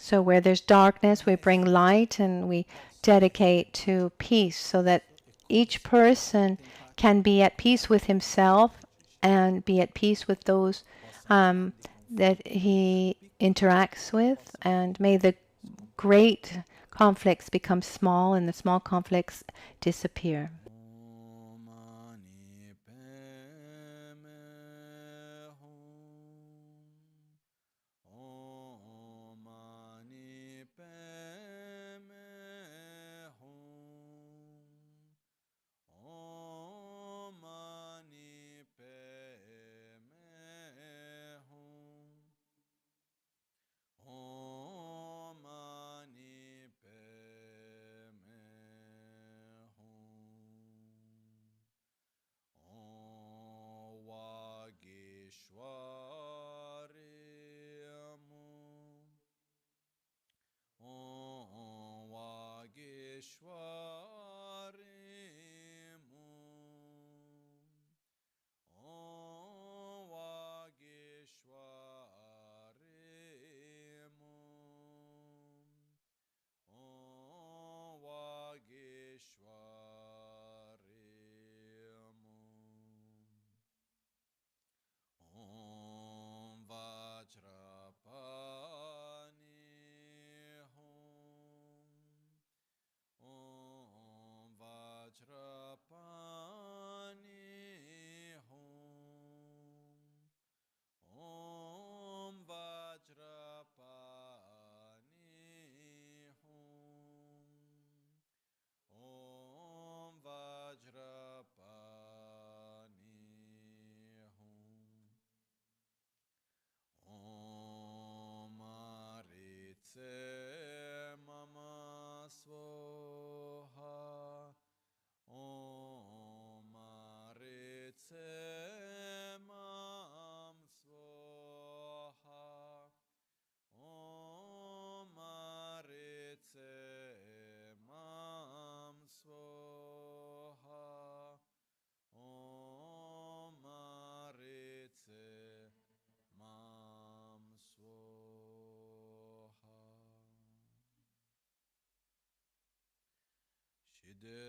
So where there's darkness, we bring light and we dedicate to peace so that each person can be at peace with himself and be at peace with those that he interacts with. And may the great conflicts become small and the small conflicts disappear.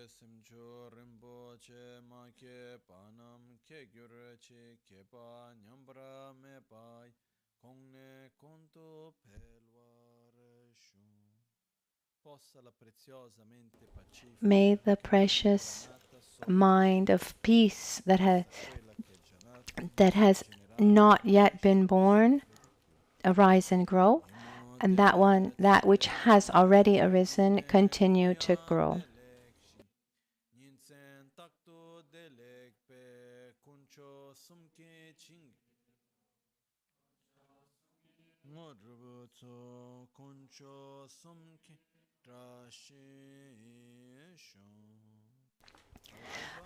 Simcho Rinpoche ma ke panam ke gyurche ke pa nyambra me pai kongne conto pelware shu possa la preziosamente pacifica May the precious mind of peace that has not yet been born arise and grow, and that which has already arisen continue to grow.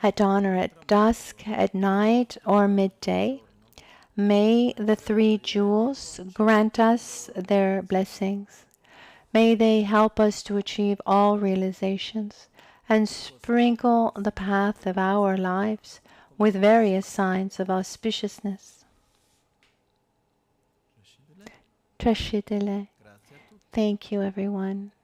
At dawn or at dusk, at night or midday, may the three jewels grant us their blessings. May they help us to achieve all realizations and sprinkle the path of our lives with various signs of auspiciousness. Trashidele. Thank you, everyone.